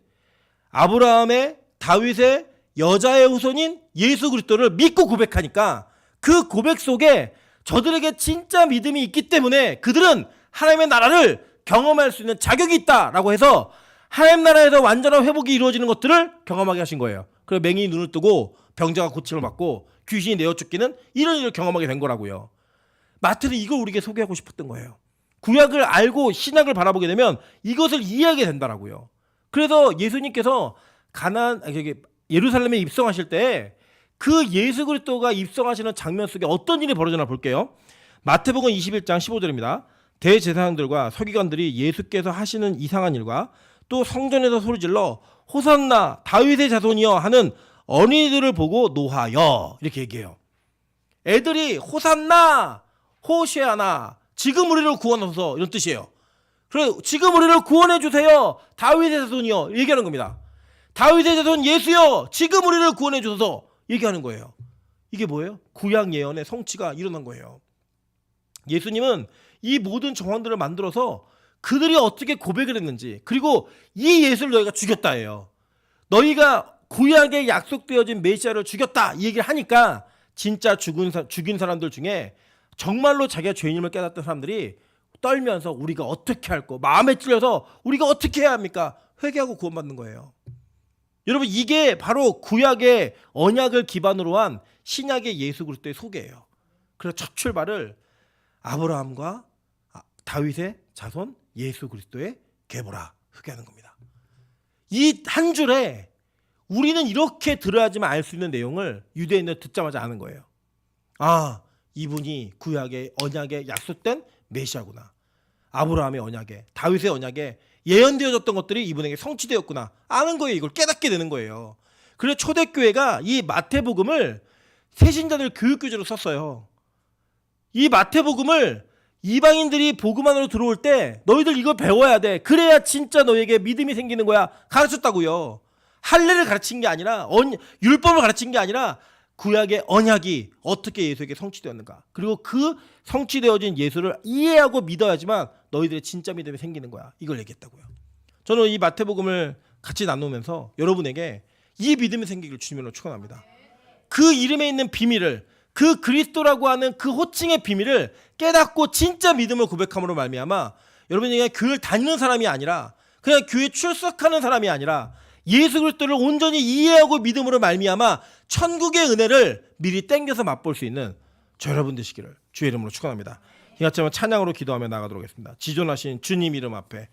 아브라함의 다윗의 여자의 후손인 예수 그리스도를 믿고 고백하니까 그 고백 속에 저들에게 진짜 믿음이 있기 때문에 그들은 하나님의 나라를 경험할 수 있는 자격이 있다라고 해서 하나님 나라에서 완전한 회복이 이루어지는 것들을 경험하게 하신 거예요. 그래서 맹인이 눈을 뜨고 병자가 고침을 받고 귀신이 내어 쫓기는 이런 일을 경험하게 된 거라고요. 마태는 이걸 우리에게 소개하고 싶었던 거예요. 구약을 알고 신약을 바라보게 되면 이것을 이해하게 된다라고요. 그래서 예수님께서 예루살렘에 입성하실 때 그 예수 그리스도가 입성하시는 장면 속에 어떤 일이 벌어지나 볼게요. 마태복음 21장 15절입니다. 대제사장들과 서기관들이 예수께서 하시는 이상한 일과 또 성전에서 소리질러 호산나 다윗의 자손이여 하는 어린이들을 보고 노하여 이렇게 얘기해요. 애들이 호산나 호시아나 지금 우리를 구원하소서 이런 뜻이에요. 그래 지금 우리를 구원해 주세요. 다윗의 자손이여 얘기하는 겁니다. 다윗의 자손 예수여 지금 우리를 구원해 주소서 얘기하는 거예요. 이게 뭐예요? 구약 예언의 성취가 일어난 거예요. 예수님은 이 모든 정황들을 만들어서 그들이 어떻게 고백을 했는지 그리고 이 예수를 너희가 죽였다예요. 너희가 구약에 약속되어진 메시아를 죽였다 이 얘기를 하니까 진짜 죽인 사람들 중에 정말로 자기가 죄인임을 깨닫던 사람들이 떨면서 우리가 어떻게 할 거 마음에 찔려서 우리가 어떻게 해야 합니까? 회개하고 구원받는 거예요. 여러분 이게 바로 구약의 언약을 기반으로 한 신약의 예수 그리스도의 소개예요. 그래서 첫 출발을 아브라함과 다윗의 자손 예수 그리스도의 계보라 소개하는 겁니다. 이 한 줄에 우리는 이렇게 들어야지만 알 수 있는 내용을 유대인들 듣자마자 아는 거예요. 아 이분이 구약의 언약에 약속된 메시아구나. 아브라함의 언약에, 다윗의 언약에 예언되어졌던 것들이 이분에게 성취되었구나 아는 거예요. 이걸 깨닫게 되는 거예요. 그래서 초대교회가 이 마태복음을 새신자들 교육교재로 썼어요. 이 마태복음을 이방인들이 복음 안으로 들어올 때 너희들 이걸 배워야 돼. 그래야 진짜 너에게 믿음이 생기는 거야. 가르쳤다고요. 할례를 가르친 게 아니라 율법을 가르친 게 아니라 구약의 언약이 어떻게 예수에게 성취되었는가. 그리고 그 성취되어진 예수를 이해하고 믿어야지만 너희들의 진짜 믿음이 생기는 거야. 이걸 얘기했다고요. 저는 이 마태복음을 같이 나누면서 여러분에게 이 믿음이 생기기를 주님으로 축원합니다. 그 이름에 있는 비밀을, 그 그리스도라고 하는 그 호칭의 비밀을 깨닫고 진짜 믿음을 고백함으로 말미암아 여러분이 교회를 다니는 사람이 아니라 그냥 교회 출석하는 사람이 아니라 예수 그리스도를 온전히 이해하고 믿음으로 말미암아 천국의 은혜를 미리 땡겨서 맛볼 수 있는 저 여러분 되시기를 주의 이름으로 축원합니다. 이 같이 한번 찬양으로 기도하며 나가도록 하겠습니다. 지존하신 주님 이름 앞에